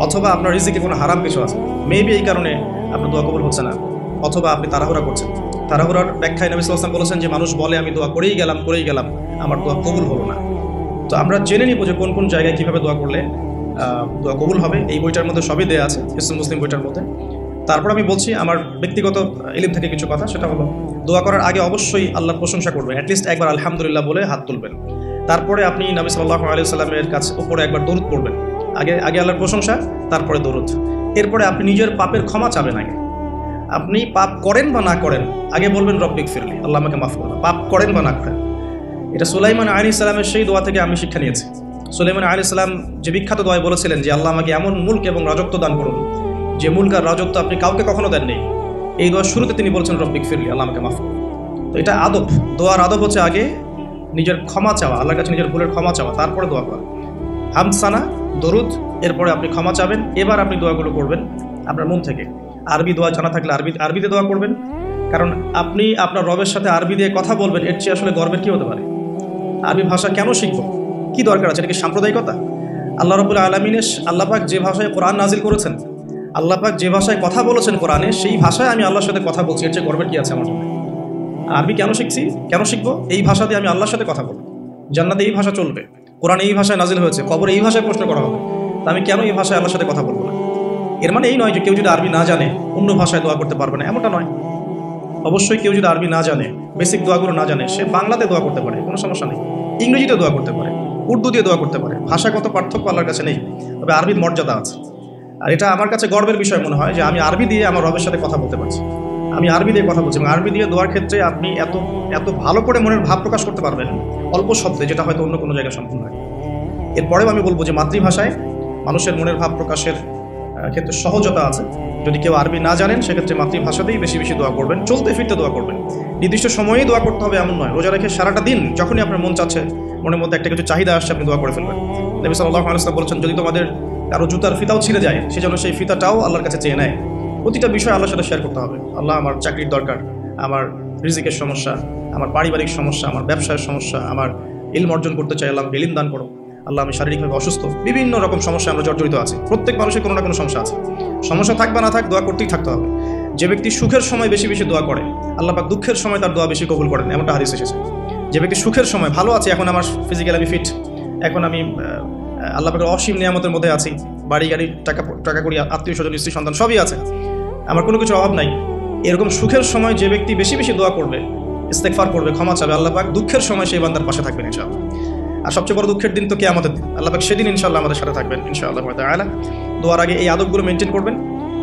অথবা আপনার রিজিকে কোনো হারাম কিছু আছে, মেবি এই কারণে আপনার দোয়া কবুল হচ্ছে না। অথবা আপনি তাড়াহুড়া করছেন। তাড়াহুড়ার ব্যাখ্যায় নবী সাল্লাল্লাহু আলাইহি ওয়াসাল্লাম বলেছেন যে মানুষ বলে আমি দোয়া করেই গেলাম, আমার দোয়া কবুল হলো না। তো আমরা জেনে নিব যে কোন কোন জায়গায় কীভাবে দোয়া করলে দোয়া কবুল হবে। এই বইটার মধ্যে সবই দেওয়া আছে, হিসনুল মুসলিম বইটার মধ্যে। তারপর আমি বলছি আমার ব্যক্তিগত ইলম থেকে কিছু কথা, সেটা হলো দোয়া করার আগে অবশ্যই আল্লাহর প্রশংসা করবেন, অ্যাটলিস্ট একবার আলহামদুলিল্লাহ বলে হাত তুলবেন। তারপরে আপনি নবী সাল্লাল্লাহু আলাইহি ওয়াসাল্লামের কাছে উপরে একবার দরুদ পড়বেন। আগে আল্লাহর প্রশংসা, তারপরে দরুদ। এরপরে আপনি নিজের পাপের ক্ষমা চাবেন আগে। আপনি পাপ করেন বা না করেন, আগে বলবেন রব্বিক ফিরলি, আল্লাহ আমাকে মাফ করুন। পাপ করেন বা না করেন, এটা সুলাইমান আলাইহিস সালামের সেই দোয়া থেকে আমি শিক্ষা নিয়েছি। সুলাইমান আলাইহিস সালাম যে বিখ্যাত দোয়ায় বলেছিলেন যে আল্লাহ আমাকে এমন মুলক এবং রাজত্ব দান করুন যে মুলক আর রাজত্ব আপনি কাউকে কখনো দেননি। এই দোয়ার শুরুতে তিনি বলছেন রব্বিক ফিরলি, আল্লাহ আমাকে মাফ করুন। তো এটা আদব, দোয়ার আদব হচ্ছে আগে নিজের ক্ষমা চাওয়া, আল্লাহর কাছে নিজের ভুলের ক্ষমা চাওয়া, তারপরে দোয়া করা। হামসানা, দরুদ, এরপরে আপনি ক্ষমা চাবেন, এবার আপনি দোয়াগুলো করবেন আপনার মন থেকে। আরবি দোয়া জানা থাকলে আরবিতে দোয়া করবেন, কারণ আপনি আপনার রবের সাথে আরবি দিয়ে কথা বলবেন, এর চেয়ে আসলে গর্বের কি হতে পারে? আরবি ভাষা কেন শিখব, কি দরকার আছে? এটা কি সাম্প্রদায়িকতা? আল্লাহ রাব্বুল আলামিনের আল্লাহ পাক যে ভাষায় কোরআন নাজিল করেছেন, আল্লাহ পাক যে ভাষায় কথা বলেছেন কোরআনে, সেই ভাষায় আমি আল্লাহর সাথে কথা বলছি, এর চেয়ে গর্বের কি আছে আমার জন্য? আরবি কেন শিখছি, কেন শিখবো? এই ভাষা দিয়ে আমি আল্লাহর সাথে কথা বলবো। জান্নাতে এই ভাষা চলবে, কোরআন এই ভাষায় নাজিল হয়েছে, কবরে এই ভাষায় প্রশ্ন করা হবে, তা আমি কেন এই ভাষায় আল্লাহর সাথে কথা বলবো না? এর মানে এই নয় যে কেউ যদি আরবি না জানে অন্য ভাষায় দোয়া করতে পারবে না, এমনটা নয়। অবশ্যই কেউ যদি আরবি না জানে, বেসিক দোয়াগুলো না জানে, সে বাংলাতে দোয়া করতে পারে, কোনো সমস্যা নেই। ইংরেজিতে দোয়া করতে পারে, উর্দু দিয়ে দোয়া করতে পারে, ভাষাগত পার্থক্য আল্লাহর কাছে নেই, তবে আরবির মর্যাদা আছে। আর এটা আমার কাছে গর্বের বিষয় মনে হয় যে আমি আরবি দিয়ে আমার রবের সাথে কথা বলতে পারছি, আমি আরবি দিয়ে কথা বলছি। এবং আরবি দিয়ে দোয়ার ক্ষেত্রে আপনি এত এত ভালো করে মনের ভাব প্রকাশ করতে পারবেন অল্প শব্দে, যেটা হয়তো অন্য কোনো জায়গায় সম্ভব নয়। এরপরেও আমি বলবো যে মাতৃভাষায় মানুষের মনের ভাব প্রকাশের ক্ষেত্রে সহজতা আছে। যদি কেউ আরবি না জানেন, সেক্ষেত্রে মাতৃভাষাতেই বেশি বেশি দোয়া করবেন, চলতে ফিরতে দোয়া করবেন। নির্দিষ্ট সময়েই দোয়া করতে হবে এমন নয়, রোজা রেখে সারাটা দিন যখনই আপনার মন চাচ্ছে, মনের মধ্যে একটা কিছু চাহিদা আসছে, আপনি দোয়া করে ফেলবেন। নবী সাল্লাল্লাহু আলাইহি ওয়াসাল্লাম বলেছেন, যদি তোমাদের কারো জুতার ফিতাও ছিঁড়ে যায়, সেজন্য সেই ফিতাটাও আল্লাহর কাছে চেয়ে নেয়। প্রতিটা বিষয় আল্লাহর সাথে শেয়ার করতে হবে। আল্লাহ, আমার চাকরির দরকার, আমার রিজিকের সমস্যা, আমার পারিবারিক সমস্যা, আমার ব্যবসার সমস্যা, আমার ইলম অর্জন করতে চাই, আল্লাহ আমাকে ইলম দান করো। আল্লাহ, আমি শারীরিকভাবে অসুস্থ, বিভিন্ন রকম সমস্যা আমরা জর্জরিত আছি। প্রত্যেক মানুষের কোনো না কোনো সমস্যা আছে, সমস্যা থাক বা না থাক, দোয়া করতেই থাকতে হবে। যে ব্যক্তি সুখের সময় বেশি বেশি দোয়া করে, আল্লাহ পাক দুঃখের সময় তার দোয়া বেশি কবুল করেন, এমনটা হাদিস এসেছে। যে ব্যক্তি সুখের সময় ভালো আছে, এখন আমার ফিজিক্যালি আমি ফিট, এখন আমি আল্লাহ পাকের অসীম নিয়ামতের মধ্যে আছি, বাড়ি গাড়ি টাকা করি, আত্মীয় স্বজন, স্ত্রী সন্তান সবই আছে, আমার কোনো কিছু অভাব নাই, এরকম সুখের সময় যে ব্যক্তি বেশি বেশি দোয়া করবে, ইস্তেগফার করবে, ক্ষমা চাবে, আল্লাহ পাক দুঃখের সময় সেই বান্দার পাশে থাকবেন ইনশাআল্লাহ। আর সবচেয়ে বড় দুঃখের দিন তো কিয়ামতের দিন, আল্লাহ পাক সেদিন ইনশাআল্লাহ আমাদের সাথে থাকবেন ইনশাআল্লাহ তাআলা। দোয়ার আগে এই আদবগুলো মেনটেন করবেন।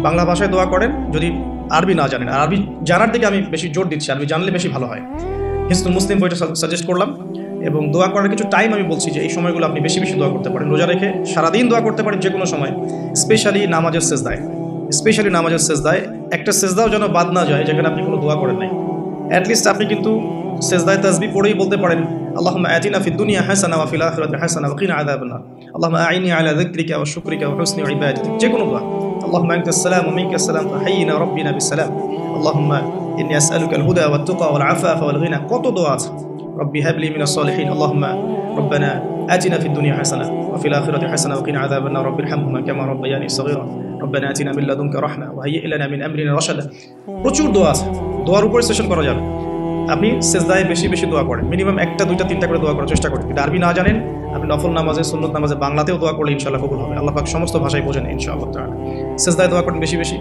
বাংলা ভাষায় দোয়া করেন যদি আরবি না জানেন, আর আরবি জানার দিকে আমি বেশি জোর দিচ্ছি, আরবি জানলে বেশি ভালো হয়। হিসনুল মুসলিম বইটা সাজেস্ট করলাম, এবং দোয়া করার কিছু টাইম আমি বলছি যে এই সময়গুলো আপনি বেশি বেশি দোয়া করতে পারেন। রোজা রেখে সারাদিন দোয়া করতে পারেন যে কোনো সময়, স্পেশালি নামাজের সেজদায় একটা সেজদাও যেন বাদ না যায় যেখানে আপনি কোনো দোয়া করেন নাই। অ্যাটলিস্ট আপনি কিন্তু সেজদায় তাসবিহ পড়েই বলতে পারেন, আল্লাহুম্মা আতিনা ফিদ দুনিয়া হাসানা ওয়া ফিল আখিরাতি হাসানা ওয়া কিনা আযাবান নার, আল্লাহুম্মা আইনি আলা যিকরিকা ওয়া শুকরিকা ওয়া হুসনি ইবাদাতিক, যে কোনো দোয়া। আল্লাহুম্মা আনতাস সালাম ওয়া মিনকাস সালাম ফাহাইয়িনা রাব্বিনা বিসসালাম, আল্লাহুম্মা ইন্নী আসআলুকা আল হুদা ওয়াত তুকা ওয়াল আফাফা ওয়াল গিনা, কত দোয়া আছে। রব্বি হাবলি মিনাস সালিহিন, আল্লাহুম্মা রব্বানা আতিনা ফিদ দুনিয়া হাসানা ওয়া ফিল আখিরাতি হাসানা ওয়া কিনা আযাবান নার, রব্বিরহামহুমা কামা রাব্বায়ানি সাগীরা, রব্বানা আতিনা মিন লাদুনকা রাহমা ওয়া হাইয়্যি লানা মিন আমরিনা রাশাদা। প্রচুর দোয়া আছে, দোয়ার উপরে সেশন করা যাবে। আপনি সেজদায় বেশি বেশি দোয়া করেন, মিনিমাম 1টা 2টা 3টা করে দোয়া করার চেষ্টা করেন। যদি আরবি না জানেন, আপনি নফল নামাজে, সুন্নত নামাজে বাংলাতেও দোয়া করলে ইনশাআল্লাহ কবুল হবে। আল্লাহ পাক সমস্ত ভাষায় বোঝেন ইনশাআল্লাহ তাআলা। সেজদায় দোয়া করেন বেশি বেশি।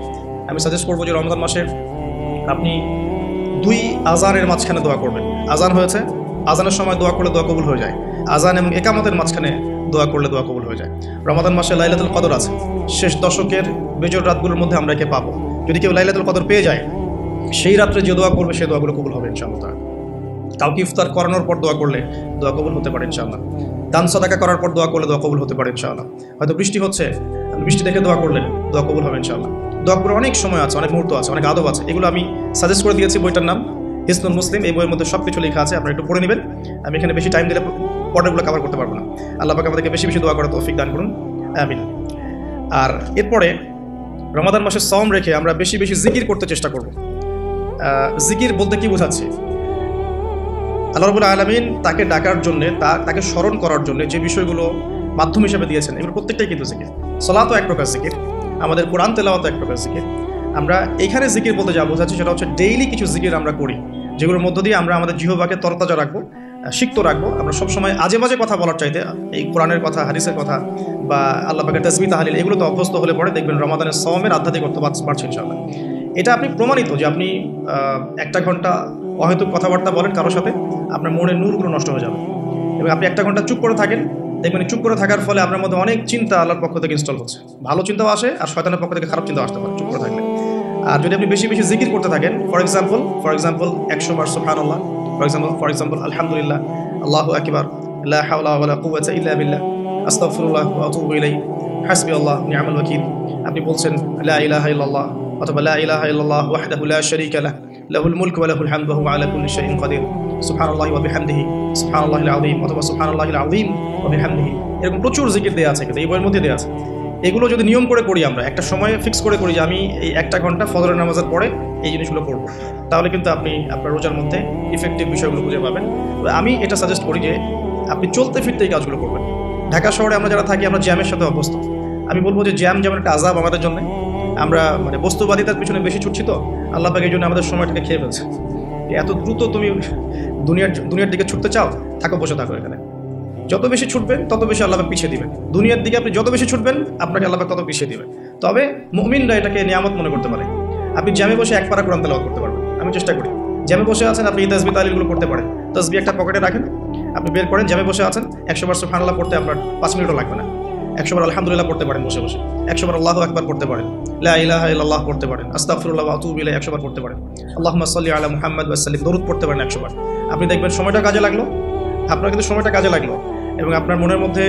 আমি সাজেস্ট করবো যে রমজান মাসে আপনি 2 আজানের মাঝখানে দোয়া করবেন। আজান হয়েছে, আজানের সময় দোয়া করলে দোয়া কবুল হয়ে যায়। আজান এবং একামতের মাঝখানে দোয়া করলে দোয়া কবুল হয়ে যায়। রমাদান মাসে লাইলাতুল কদর আছে, শেষ দশকের বেজোর রাতগুলোর মধ্যে আমরা একে পাবো। যদি কেউ লাইলাতুল কদর পেয়ে যায়, সেই রাত্রে যে দোয়া করবে সেই দোয়াগুলো কবুল হবে ইনশাআল্লাহ। কাউকে ইফতার করানোর পর দোয়া করলে দোয়া কবুল হতে পারে ইনশাআল্লাহ। দান সাদাকা করার পর দোয়া করলে দোয়া কবুল হতে পারে ইনশাআল্লাহ। হয়তো বৃষ্টি হচ্ছে, বৃষ্টি দেখে দোয়া করলেন, দোয়া কবুল হবে ইনশাআল্লাহ। দোয়া করে অনেক সময় আছে, অনেক মুহূর্ত আছে, অনেক আদব আছে, এগুলো আমি সাজেস্ট করে দিয়েছি। বইটার নাম হিসনুল মুসলিম, এই বইয়ের মধ্যে সব কিছু লেখা আছে, আপনারা একটু পড়ে নেবেন। আমি এখানে বেশি টাইম দিলে পর্যায়গুলো কভার করতে পারবো না। আল্লাহ পাক আমাদেরকে বেশি বেশি দোয়া করার তৌফিক দান করুন, আমিন। আর এরপরে রমাদান মাসে সওম রেখে আমরা বেশি বেশি জিকির করতে চেষ্টা করব। জিকির বলতে কি বোঝাচ্ছি? আল্লাহ রাব্বুল আলামিন তাকে ডাকার জন্য, তাকে স্মরণ করার জন্য যে বিষয়গুলো মাধ্যম হিসেবে দিয়েছেন, এগুলো প্রত্যেকটাই কিন্তু জিকির। সালাতও এক প্রকার জিকির, আমাদের কোরআন তেলাওয়াতও এক প্রকার জিকির। আমরা এইখানে জিকির বলতে যা বোঝাচ্ছি সেটা হচ্ছে ডেইলি কিছু জিকির আমরা করি, যেগুলোর মধ্য দিয়ে আমরা আমাদের জিহ্বাকে তরতাজা রাখবো, সিক্ত রাখবো। আমরা সবসময় আজে বাজে কথা বলার চাইতে এই কোরআনের কথা, হাদিসের কথা বা আল্লাহ পাকের তাসবিহ তাহলিল, এগুলোতে অভ্যস্ত হলে পরে দেখবেন রমাদানের সওমের আধ্যাত্মিকতা বাড়ছে ইনশাআল্লাহ। এটা আপনি প্রমাণিত যে আপনি 1 ঘন্টা অহেতুক কথাবার্তা বলেন কারোর সাথে, আপনার মনের নূরগুলো নষ্ট হয়ে যাবে। এবং আপনি 1 ঘন্টা চুপ করে থাকেন, দেখবেন চুপ করে থাকার ফলে আপনার মধ্যে অনেক চিন্তা আল্লাহর পক্ষ থেকে ইনস্টল হচ্ছে, ভালো চিন্তাও আসে আর শয়তানের পক্ষ থেকে খারাপ চিন্তাও আসতে পারে চুপ করে থাকলে। আর যদি আপনি বেশি বেশি জিকির করতে থাকেন, ফর এক্সাম্পল 100 বার সুবহানাল্লাহ, ফর এক্সাম্পল আলহামদুলিল্লাহ, আল্লাহু আকবার, লা হাওলা ওয়ালা কুওয়াতা ইল্লা বিল্লাহ, আস্তাগফিরুল্লাহ ওয়া আতুবু ইলাইহি, হাসবিয়াল্লাহু নি'মাল ওয়াকিল। আপনি বলছেন লা ইলাহা ইল্লাল্লাহ অথবা লা ইলাহা ইল্লাল্লাহ ওয়াহদাহু লা শারীকা লাহু লাহুল মুলকু ওয়া লাহুল হামদু ওয়া হুয়া আলা কুল্লি শাইইন কাদির, সুবহানাল্লাহি ওয়া বিহামদিহি সুবহানাল্লাহিল আযীম অথবা সুবহানাল্লাহিল আযীম ওয়া বিহামদিহি। এরকম প্রচুর জিকির দেয়া আছে, কিন্তু এই বইয়ের মধ্যে দেয়া আছে। এগুলো যদি নিয়ম করে করি, আমরা একটা সময় ফিক্স করে করি যে আমি এই 1টা ঘন্টা ফজরের নামাজের পরে এই জিনিসগুলো করব, তাহলে কিন্তু আপনি আপনার রোজার মধ্যে ইফেক্টিভ বিষয়গুলো খুঁজে পাবেন। আমি এটা সাজেস্ট করি যে আপনি চলতে ফিরতে এই কাজগুলো করবেন। ঢাকা শহরে আমরা যারা থাকি, আমরা জ্যামের সাথে অভ্যস্ত। আমি বলবো যে জ্যাম যেমন একটা আযাব আমাদের জন্য, আমরা মানে বস্তুবাদিতার পিছনে বেশি ছুটছি, তো আল্লাহ পাক এই জন্য আমাদের সময়টাকে খেয়ে ফেলছে। এত দ্রুত তুমি দুনিয়ার দিকে ছুটতে চাও, বসে থাকো এখানে। যত বেশি ছুটবেন তত বেশি আল্লাহ পাক পিছিয়ে দিবেন। দুনিয়ার দিকে আপনি যত বেশি ছুটবেন, আপনাকে আল্লাহ পাক তত পিছিয়ে দিবেন। তবে মুমিনরা এটাকে নিয়ামত মনে করতে পারে। আপনি জ্যামে বসে 1 পারা কোরআন তেলাওয়াত করতে পারবেন। আমি চেষ্টা করি, জ্যামে বসে আছেন আপনি এই তাসবিহ তাহলিলগুলো করতে পারেন। তাসবিহ একটা পকেটে রাখেন, আপনি বের করেন, জ্যামে বসে আছেন, 100 বার সুবহানাল্লাহ পড়তে আপনার 5 মিনিটও লাগবে না। 100 বার আলহামদুলিল্লাহ পড়তে পারেন বসে বসে, 100 বার আল্লাহু আকবার পড়তে পারেন, লা ইলাহা ইল্লাল্লাহ পড়তে পারেন, আস্তাগফিরুল্লাহ ওয়া আতুবু ইলাইহি 100 বার পড়তে পারেন, আল্লাহুম্মা সাল্লি আলা মুহাম্মাদ ওয়া সাল্লিম দরুদ পড়তে পারেন 100 বার। আপনি দেখবেন সময়টা কাজে লাগলো, আপনার কিন্তু সময়টা কাজে লাগলো, এবং আপনার মনের মধ্যে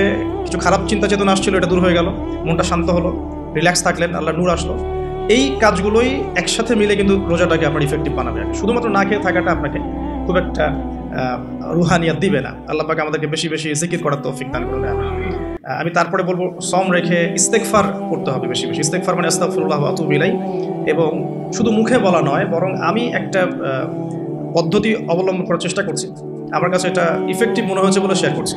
কিছু খারাপ চিন্তা চেতনা আসছিল, এটা দূর হয়ে গেল, মনটা শান্ত হলো, রিল্যাক্স থাকলেন, আল্লাহর নূর আসলো। এই কাজগুলোই একসাথে মিলে কিন্তু রোজাটাকে আপনার ইফেক্টিভ বানাবে। শুধুমাত্র না খেয়ে থাকাটা আপনাকে খুব একটা রুহানিয়াত দিবে না। আল্লাহ পাক আমাদেরকে বেশি বেশি জিকির করার তৌফিক দান করুন। আমি তারপরে বলবো, সম রেখে ইস্তেগফার করতে হবে বেশি বেশি। ইস্তেগফার মানে আস্তাগফিরুল্লাহ ওয়া আতুবু ইলাইহি, এবং শুধু মুখে বলা নয়, বরং আমি একটা পদ্ধতি অবলম্বন করার চেষ্টা করছি। আমার কাছে এটা ইফেক্টিভ মনে হয়েছে বলে শেয়ার করছি।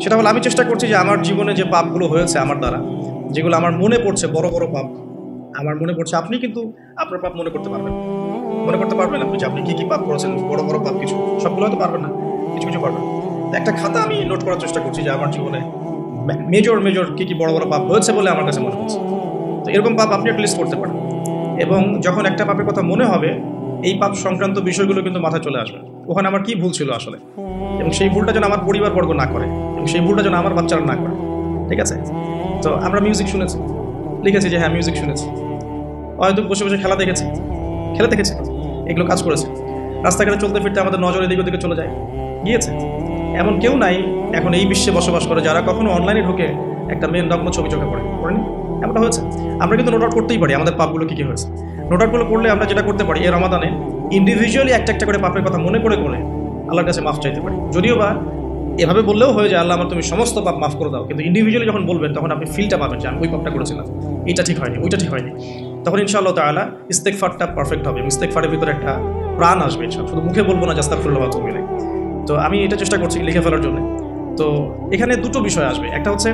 সেটা হলো, আমি চেষ্টা করছি যে আমার জীবনে যে পাপগুলো হয়েছে আমার দ্বারা, যেগুলো আমার মনে পড়ছে, বড় বড় পাপ আমার মনে পড়ছে। আপনি কিন্তু আপনার পাপ মনে করতে পারবেন আপনি যে আপনি কি পাপ করেছেন, বড় বড় পাপ কিছু, সবগুলো হয়তো পারবেন না, কিছু কিছু পারবেন। একটা খাতা আমি নোট করার চেষ্টা করছি যে আমার জীবনে মেজর কি বড় বড় পাপ হয়েছে বলে আমার কাছে মনে হচ্ছে। তো এরকম পাপ আপনি একটা লিস্ট করতে পারেন, এবং যখন একটা পাপের কথা মনে হবে, এই পাপ সংক্রান্ত বিষয়গুলো কিন্তু মাথায় চলে আসবে। ওখানে আমার কি ভুল ছিল আসলে, এবং সেই ভুলটা যেন আমার পরিবারবর্গ না করে, এবং সেই ভুলটা যেন আমার বাচ্চারা না করে। ঠিক আছে? তো আমরা মিউজিক শুনেছি, লিখেছি যে হ্যাঁ মিউজিক শুনেছি, হয়তো বসে বসে খেলা দেখেছি, এগুলো কাজ করেছে। রাস্তাঘাটে চলতে ফিরতে আমাদের নজর এদিকে ওদিকে চলে যায়, গিয়েছে। এমন কেউ নাই এখন এই বিশ্বে বসবাস করে যারা কখনো অনলাইনে ঢুকে একটা মেয়ের নগ্ন ছবি চোখে পড়েনি। এমনটা হয়েছে। আমরা কিন্তু নোট আউট করতেই পারি আমাদের পাপগুলো কী হয়েছে। নোট আউটগুলো করলে আমরা যেটা করতে পারি, এই রমাদানে ইন্ডিভিজুয়ালি একটা করে পাপের কথা মনে করে আল্লাহর কাছে মাফ চাইতে পারি। যদিও বা এভাবে বললেও হয়ে যায়, আল্লাহ আমার তুমি সমস্ত পাপ মাফ করে দাও, কিন্তু ইন্ডিভিজুয়ালি যখন বলবেন তখন আপনি ফিলটা পাবেন যে আমি ওই পাপটা করেছিলাম, এইটা ঠিক হয়নি, ওইটা ঠিক হয়নি। তখন ইনশাআল্লাহ তাআলা ইস্তেগফারটা পারফেক্ট হবে। ইস্তেগফারের ভিতরে একটা প্রাণ আসবে, শুধু মুখে বলবো না যে আস্তাগফিরুল্লাহ ওয়া আতুবু ইলাইহি। তো আমি এটা চেষ্টা করছি লিখে ফেলার জন্য। তো এখানে দুটো বিষয় আসবে, একটা হচ্ছে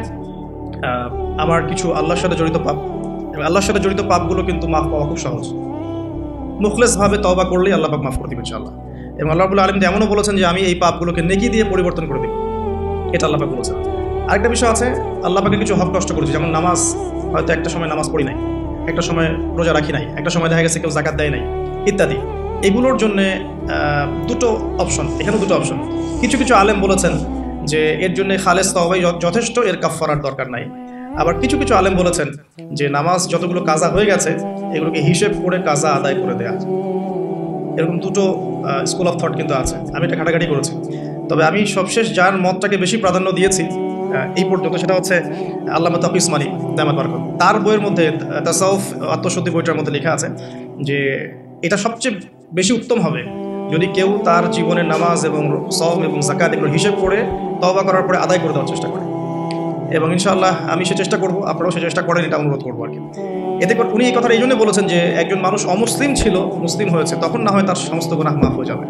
আমার কিছু আল্লাহর সাথে জড়িত পাপ, এবং আল্লাহর সাথে জড়িত পাপগুলো কিন্তু মাফ পাওয়া খুব সহজ। মুখলেসভাবে তওবা করলেই আল্লাহ পাক মাফ করে দিবেন ইনশাআল্লাহ। এবং আল্লাহ রাব্বুল আলামিন এমনও বলেছেন যে আমি এই পাপগুলোকে নেকি দিয়ে পরিবর্তন করে দিই, এটা আল্লাহ পাক বলেছেন। আরেকটা বিষয় আছে, আল্লাহ পাকে কিছু হক নষ্ট করেছে, যেমন নামাজ, হয়তো একটা সময় নামাজ পড়ি নাই, একটা সময় রোজা রাখি নাই, একটা সময় দেখা গেছে কেউ যাকাত দেয় নাই, ইত্যাদি। এগুলোর জন্য দুটো অপশন, এখানে দুটো অপশন। কিছু কিছু আলেম বলেছেন যে এর জন্য খালেস তওবাই যথেষ্ট, এর কাফফারার দরকার নাই। আবার কিছু কিছু আলেম বলেছেন যে নামাজ যতগুলো কাজা হয়ে গেছে এগুলোকে হিসেব করে কাজা আদায় করে দেয়া। এরকম দুটো স্কুল অফ থট কিন্তু আছে, আমি এটা ঘাটাঘাটি করেছি। তবে আমি সবশেষ যার মতটাকে বেশি প্রাধান্য দিয়েছি এই পর্যন্ত, সেটা হচ্ছে আল্লামা তাকি উসমানী দামাত বারাকাত। তার বইয়ের মধ্যে তাসাউফ আত্মশুদ্ধি বইটার মধ্যে লেখা আছে যে এটা সবচেয়ে বেশি উত্তম হবে যদি কেউ তার জীবনের নামাজ এবং সওম এবং যাকাত এগুলো হিসেব করে তওবা করার পরে আদায় করে দেওয়ার চেষ্টা করে। এবং ইনশাআল্লাহ আমি সে চেষ্টা করবো, আপনারাও সে চেষ্টা করেন, এটা অনুরোধ করবো আর কি। এতে করে উনি এই কথাটা এই জন্য বলেছেন যে একজন মানুষ অমুসলিম ছিল, মুসলিম হয়েছে, তখন না হয় তার সমস্ত গুনাহ মাফ হয়ে যাবে।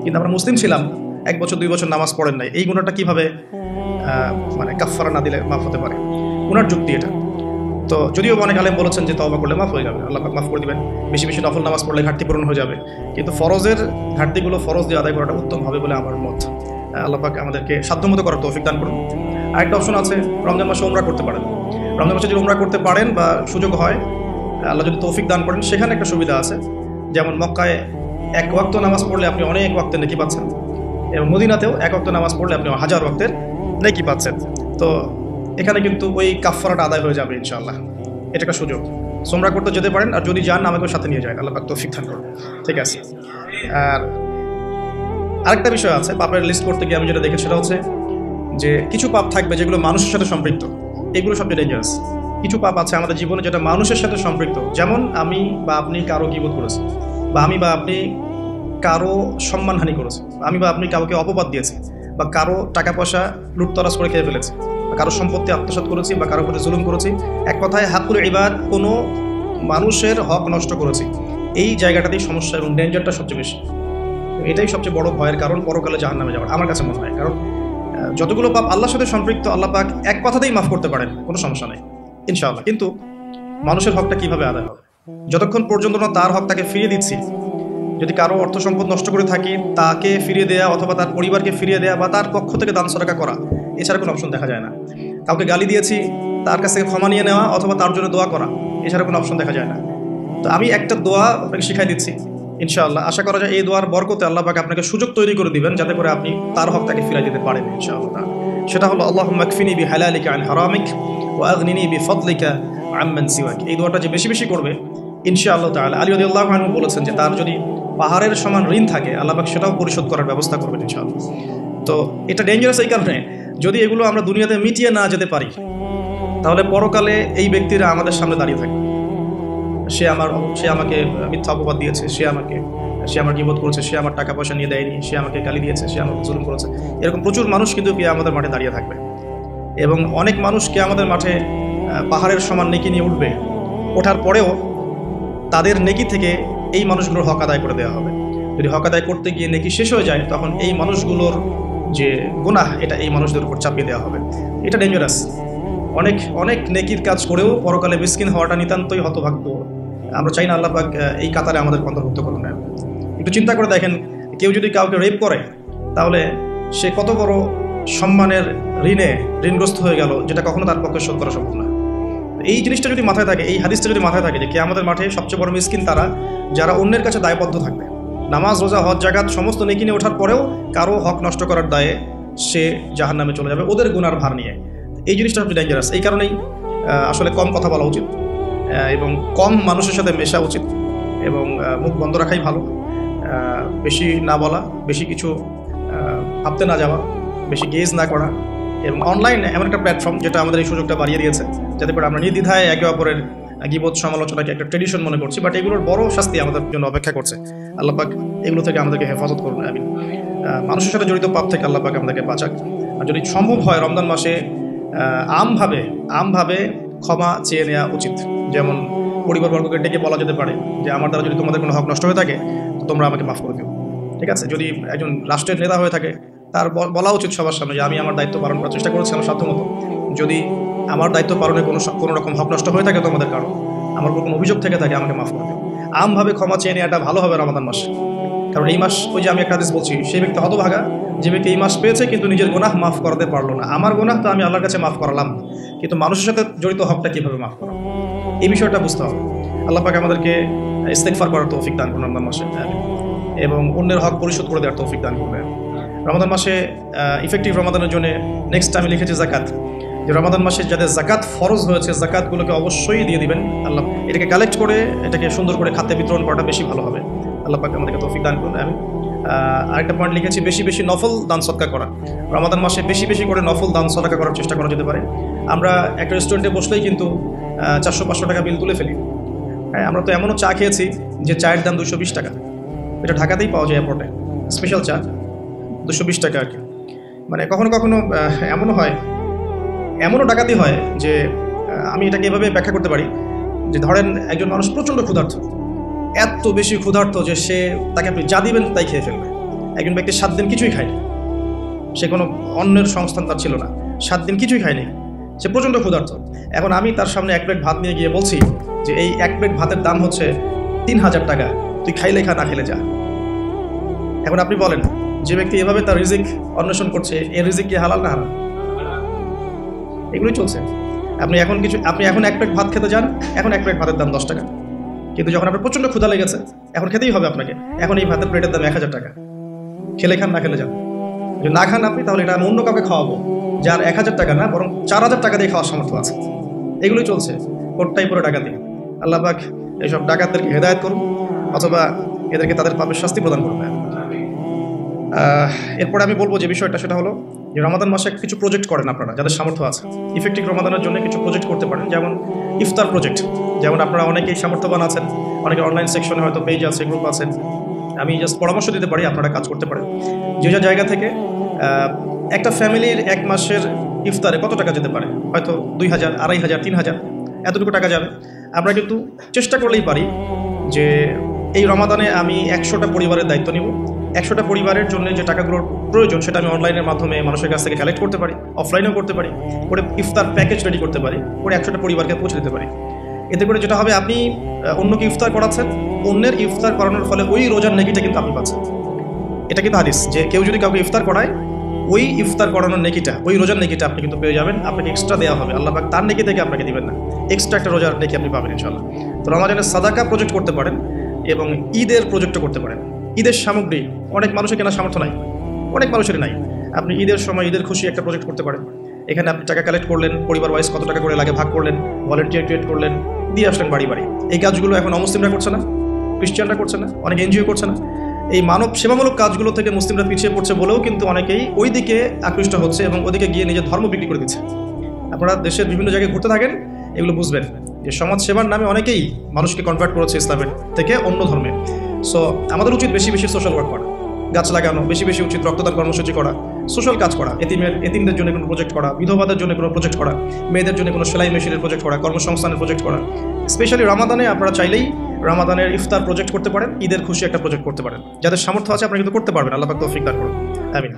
কিন্তু আমরা মুসলিম ছিলাম, 1 বছর 2 বছর নামাজ পড়েন নাই, এই গুনাহটা কীভাবে মানে কাফফারা না দিলে মাফ হতে পারে? ওনার যুক্তি এটা। তো যদিও অনেক আলেম বলেছেন যে তওবা করলে মাফ হয়ে যাবে, আল্লাহ পাক মাফ করে দিবেন, বেশি বেশি নফল নামাজ পড়লে ঘাটতি পূরণ হয়ে যাবে, কিন্তু ফরজের ঘাটতিগুলো ফরজ দিয়ে আদায় করাটা উত্তম হবে বলে আমার মত। আল্লাহ পাক আমাদেরকে সাধ্যমতো করার তৌফিক দান করুন। আরেকটা অপশন আছে, রমজান মাসে উমরা করতে পারেন। রমজান মাসে যদি উমরা করতে পারেন বা সুযোগ হয়, আল্লাহ যদি তৌফিক দান করেন, সেখানে একটা সুবিধা আছে, যেমন মক্কায় 1 ওয়াক্ত নামাজ পড়লে আপনি অনেক ওয়াক্তের নেকি পাচ্ছেন, এবং মদিনাতেও 1 ওয়াক্ত নামাজ পড়লে আপনি 1000 ওয়াক্তের নেকি পাচ্ছেন। তো এখানে কিন্তু ওই কাফফারাটা আদায় হয়ে যাবে ইনশাআল্লাহ, এটা একটা সুযোগ। সোমরা করতে যেতে পারেন, আর যদি যান আমাকেও সাথে নিয়ে যায়, আল্লাহ পাক তৌফিক দান করুন। ঠিক আছে। আর আরেকটা বিষয় আছে, পাপের লিস্ট করতে গিয়ে আমি যেটা দেখি সেটা হচ্ছে যে কিছু পাপ থাকবে যেগুলো মানুষের সাথে সম্পৃক্ত, এগুলো সবচেয়ে ডেঞ্জারাস। কিছু পাপ আছে আমাদের জীবনে যেটা মানুষের সাথে সম্পৃক্ত, যেমন আমি বা আপনি কারো গীবত করেছি, বা আমি বা আপনি কারো সম্মানহানি করেছি, আমি বা আপনি কাউকে অপবাদ দিয়েছি, বা কারো টাকা পয়সা লুটতরাজ করে খেয়ে ফেলেছি, বা কারো সম্পত্তি আত্মসাৎ করেছি, বা কারো প্রতি জুলুম করেছি। এক কথায় হাকুল ইবাদ, কোনো মানুষের হক নষ্ট করেছি। এই জায়গাটাতেই সমস্যা এবং ডেঞ্জারটা সবচেয়ে বেশি। এটাই সবচেয়ে বড় ভয়ের কারণ পরকালে জাহান্নামে যাওয়ার, আমার কাছে মনে হয়। কারণ যতগুলো পাপ আল্লাহর সাথে সম্পৃক্ত, আল্লাহ পাক এক কথাতেই মাফ করতে পারেন, কোনো সমস্যা নেই ইনশাআল্লাহ। কিন্তু মানুষের হকটা কিভাবে আদায় হবে? যতক্ষণ পর্যন্ত না তার হক তাকে ফিরিয়ে দিচ্ছি, যদি কারো অর্থ সম্পদ নষ্ট করে থাকি তাকে ফিরিয়ে দেওয়া, অথবা তার পরিবারকে ফিরিয়ে দেওয়া, বা তার পক্ষ থেকে দান সদকা করা, এছাড়া কোনো অপশন দেখা যায় না। কাউকে গালি দিয়েছি, তার কাছ থেকে ক্ষমা নিয়ে নেওয়া, অথবা তার জন্য দোয়া করা, এছাড়া কোনো অপশন দেখা যায় না। তো আমি একটা দোয়া আপনাকে শিখাই দিচ্ছি ইনশাআল্লাহ। আশা করা যায় এই দোয়ার বরকতে আল্লাহ পাক আপনাকে সুযোগ তৈরি করে দিবেন যাতে করে আপনি তার হক তাকে ফিরিয়ে দিতে পারেন ইনশাআল্লাহ। সেটা হলো আল্লাহুম্মা কফিনি বিহালালিকা আন হারামিক ওয়া আগনিনি বিফদলিকা আম্মান সিওয়াক। এই দোয়াটা যে বেশি বেশি করবে ইনশাআল্লাহ তাআলা, আলী রাদিয়াল্লাহু আনহু বলেছেন যে তার যদি পাহাড়ের সমান ঋণ থাকে আল্লাহ পাক সেটাও পরিশোধ করার ব্যবস্থা করবেন ইনশাআল্লাহ। তো এটা ডেঞ্জারাস এই কারণে, যদি এগুলো আমরা দুনিয়াতে মিটিয়ে না যেতে পারি তাহলে পরকালে এই ব্যক্তিরা আমাদের সামনে দাঁড়িয়ে থাকবে। সে আমাকে মিথ্যা অপবাদ দিয়েছে, সে আমার গীবত করেছে, সে আমার টাকা পয়সা নিয়ে দেয়নি, সে আমাকে গালি দিয়েছে, সে আমাকে জুলুম করেছে। এরকম প্রচুর মানুষ কিন্তু আমাদের মাঠে দাঁড়িয়ে থাকবে, এবং অনেক মানুষকে আমাদের মাঠে পাহাড়ের সমান নেকি নিয়ে উঠবে। ওঠার পরেও তাদের নেকি থেকে এই মানুষগুলোর হক আদায় করে দেওয়া হবে। যদি হক আদায় করতে গিয়ে নেকি শেষ হয়ে যায় তখন এই মানুষগুলোর যে গুনাহ এটা এই মানুষদের উপর চাপিয়ে দেওয়া হবে। এটা ডেঞ্জারাস। অনেক অনেক নেকির কাজ করেও পরকালে মিসকিন হওয়াটা নিতান্তই হতভাগ্য। আমরা চাই না আল্লাহ পাক এই কাতারে আমাদের অন্তর্ভুক্ত করুন। একটু চিন্তা করে দেখেন, কেউ যদি কাউকে রেপ করে তাহলে সে কত বড় সম্মানের ঋণগ্রস্ত হয়ে গেল, যেটা কখনো তার পক্ষে শোধ করা সম্ভব না। এই জিনিসটা যদি মাথায় থাকে, এই হাদিসটা যদি মাথায় থাকে যে কিয়ামতের মাঠে সবচেয়ে বড় মিসকিন তারা যারা অন্যের কাছে দায়বদ্ধ থাকবে, নামাজ রোজা হজ জাকাত সমস্ত নেকি নিয়ে ওঠার পরেও কারো হক নষ্ট করার দায়ে সে জাহান্নামে চলে যাবে ওদের গুনার ভার নিয়ে। এই জিনিসটা সবচেয়ে ডেঞ্জারাস। এই কারণেই আসলে কম কথা বলা উচিত এবং কম মানুষের সাথে মেশা উচিত, এবং মুখ বন্ধ রাখাই ভালো। বেশি না বলা, বেশি কিছু ভাবতে না যাওয়া, বেশি গেজ না করা। এবং অনলাইন এমন একটা প্ল্যাটফর্ম যেটা আমাদের এই সুযোগটা বাড়িয়ে দিয়েছে, যাতে করে আমরা নির্দ্বিধায় একে অপরের গীবত সমালোচনাকে একটা ট্রেডিশন মনে করছি, বাট এগুলোর বড় শাস্তি আমাদের জন্য অপেক্ষা করছে। আল্লাহ পাক এগুলো থেকে আমাদেরকে হেফাজত করুন, আমিন। মানুষের সাথে জড়িত পাপ থেকে আল্লাহ পাক আমাদেরকে বাঁচাক। আর যদি সম্ভব হয় রমজান মাসে আমভাবে ক্ষমা চেয়ে নেওয়া উচিত। যেমন পরিবারবর্গকে ডেকে বলা যেতে পারে যে আমার দ্বারা যদি তোমাদের কোনো হক নষ্ট হয়ে থাকে তো তোমরা আমাকে মাফ করে দিও। ঠিক আছে। যদি একজন রাষ্ট্রের নেতা হয়ে থাকে তার বলা উচিত সবার সামনে যে আমি আমার দায়িত্ব পালন করার চেষ্টা করেছি আমার সাধ্যমতো। যদি আমার দায়িত্ব পালনে কোনো রকম হক নষ্ট হয়ে থাকে তোমাদের কারণ, আমার উপর কোনো অভিযোগ থেকে থাকে, আমাকে মাফ করে দিও। আমভাবে ক্ষমা চেয়ে নেওয়াটা ভালো হবে রমাদান মাসে। কারণ এই মাস, ওই যে আমি একটা হাদিস বলছি, সেই ব্যক্তি হতভাগা যে ব্যক্তি এই মাস পেয়েছে কিন্তু নিজের গুনাহ মাফ করাতে পারলো না। আমার গুনাহ তো আমি আল্লাহর কাছে মাফ করালাম, কিন্তু মানুষের সাথে জড়িত হকটা কীভাবে মাফ করা, এই বিষয়টা বুঝতে হবে। আল্লাহ পাক আমাদেরকে ইস্তেগফার করার তৌফিক দান করুন রমজান মাসে, এবং অন্যের হক পরিশোধ করে দেওয়ার তৌফিক দান করবেন রমাদান মাসে। ইফেক্টিভ রমাদানের জন্য নেক্সট আমি লিখেছি জাকাত, যে রমাদান মাসে যাদের জাকাত ফরজ হয়েছে জাকাতগুলোকে অবশ্যই দিয়ে দিবেন। আল্লাহ এটাকে কালেক্ট করে এটাকে সুন্দর করে খাতে বিতরণ করাটা বেশি ভালো হবে। আল্লাহ পাক আমাদেরকে তৌফিক দান করুন। আমি আরেকটা পয়েন্ট লিখেছি, বেশি বেশি নফল দান সদকা করা। রমাদান মাসে বেশি বেশি করে নফল দান সদকা করার চেষ্টা করা যেতে পারে। আমরা একটা রেস্টুরেন্টে বসলেই কিন্তু 400-500 টাকা বিল তুলে ফেলি। হ্যাঁ, আমরা তো এমনও চা খেয়েছি যে চায়ের দাম 220 টাকা। এটা ঢাকাতেই পাওয়া যায় এয়ারপোর্টে, স্পেশাল চা 220 টাকা আর কি। মানে কখনো কখনো এমনও ডাকাতি হয় যে আমি এটাকে এভাবে ব্যাখ্যা করতে পারি যে ধরেন একজন মানুষ প্রচণ্ড ক্ষুধার্ত, এত বেশি ক্ষুধার্ত যে তাকে আপনি যা দিবেন তাই খেয়ে ফেলবে। একজন ব্যক্তি 7 দিন কিছুই খায়নি, সে কোনো অন্যের সংস্থান তার ছিল না, 7 দিন কিছুই খায়নি, সে প্রচণ্ড ক্ষুধার্ত। এখন আমি তার সামনে 1 প্লেট ভাত নিয়ে গিয়ে বলছি যে এই 1 প্লেট ভাতের দাম হচ্ছে 3000 টাকা, তুই খাইলে খা, না খেলে যা। এখন আপনি বলেন, যে ব্যক্তি এভাবে তার রিজিক অন্বেষণ করছে, এর রিজিক কি হালাল না হারাম? এগুলোই চলছে। আপনি এখন 1 প্লেট ভাত খেতে যান, এখন 1 প্লেট ভাতের দাম 10 টাকা, কিন্তু যখন আপনার প্রচণ্ড ক্ষুধা লেগেছে এখন খেতেই হবে আপনাকে, এখন এই ভাতের প্লেটের দাম 1000 টাকা। খেলে খান, না খেলে যান। যদি না খান আপনি, তাহলে এটা আমি অন্য কাউকে খাওয়াবো যার 1000 টাকা না বরং 4000 টাকা দিয়ে খাওয়ার সামর্থ্য আছে। এগুলোই চলছে, কোটটাই পুরো টাকা দিয়ে। আল্লাহ পাক এইসব ডাকাতদেরকে হেদায়েত করুন, অথবা এদেরকে তাদের পাপের শাস্তি প্রদান করুন। এরপরে আমি বলবো যে বিষয়টা, সেটা হলো যে রমাদান মাসে কিছু প্রজেক্ট করেন আপনারা যাদের সামর্থ্য আছে। ইফেক্টিভ রমাদানের জন্য কিছু প্রজেক্ট করতে পারেন, যেমন ইফতার প্রজেক্ট। যেমন আপনারা অনেকেই সামর্থ্যবান আছেন, অনেকে অনলাইন সেকশনে হয়তো পেজ আছে, গ্রুপ আছে, আমি জাস্ট পরামর্শ দিতে পারি, আপনারা কাজ করতে পারেন। যে জায়গা থেকে একটা ফ্যামিলির এক মাসের ইফতারে কত টাকা যেতে পারে, হয়তো 2000, 2500, 3000 এতটুকু টাকা যাবে। আমরা কিন্তু চেষ্টা করলেই পারি যে এই রমাদানে আমি 100টা পরিবারের দায়িত্ব নিব। 100টা পরিবারের জন্য যে টাকাগুলোর প্রয়োজন সেটা আমি অনলাইনের মাধ্যমে মানুষের কাছ থেকে কালেক্ট করতে পারি, অফলাইনেও করতে পারি, করে ইফতার প্যাকেজ রেডি করতে পারি, করে 100টা পরিবারকে পৌঁছে দিতে পারি। এতে করে যেটা হবে, আপনি অন্যকে ইফতার করাচ্ছেন, অন্যের ইফতার করানোর ফলে ওই রোজার নেকিটা কিন্তু আপনি পাচ্ছেন। এটা কিন্তু হাদিস, যে কেউ যদি কাউকে ইফতার করায়, ওই ইফতার করানোর নেকিটা, ওই রোজার নেকিটা আপনি কিন্তু পেয়ে যাবেন। আপনাকে এক্সট্রা দেওয়া হবে, আল্লাহ পাক তার নেকি থেকে আপনাকে দিবেন না, এক্সট্রা একটা রোজার নেকি আপনি পাবেন ইনশাআল্লাহ। তো রমাদানের সাদাকা প্রজেক্ট করতে পারেন এবং ঈদের প্রজেক্টও করতে পারেন। ঈদের সামগ্রী অনেক মানুষের কেনার সামর্থ্য নাই, অনেক মানুষেরই নাই। আপনি ঈদের সময় ঈদের খুশি একটা প্রজেক্ট করতে পারেন। এখানে আপনি টাকা কালেক্ট করলেন, পরিবার ওয়াইজ কত টাকা করে লাগে ভাগ করলেন, ভলেন্টিয়ার ক্রিয়েট করলেন, দিয়ে আসলেন বাড়ি বাড়ি। এই কাজগুলো এখন অমুসলিমরা করছে না, খ্রিস্টানরা করছে না, অনেক এনজিও করছে না। এই মানব সেবামূলক কাজগুলো থেকে মুসলিমরা পিছিয়ে পড়ছে বলেও কিন্তু অনেকেই ওই দিকে আকৃষ্ট হচ্ছে এবং ওদিকে গিয়ে নিজের ধর্ম বিক্রি করে দিচ্ছে। আপনারা দেশের বিভিন্ন জায়গায় ঘুরতে থাকেন, এগুলো বুঝবেন যে সমাজ সেবার নামে অনেকেই মানুষকে কনভার্ট করেছে ইসলামের থেকে অন্য ধর্মে। সো আমাদের উচিত বেশি বেশি সোশ্যাল ওয়ার্ক করা, গাছ লাগানো, বেশি বেশি উচিত রক্তদান কর্মসূচি করা, সোশ্যাল কাজ করা, এতিমদের জন্য কোনো প্রজেক্ট করা, বিধবাদের জন্য কোনো প্রজেক্ট করা, মেয়েদের জন্য কোনো সেলাই মেশিনের প্রজেক্ট করা, কর্মসংস্থানের প্রজেক্ট করা। স্পেশালি রমাদানে আপনারা চাইলেই রমাদানের ইফতার প্রজেক্ট করতে পারেন, ঈদের খুশি একটা প্রজেক্ট করতে পারেন। যাদের সামর্থ্য আছে আপনারা কিন্তু করতে পারবেন, আল্লাহ পাক তৌফিক দান করুন, আমিন।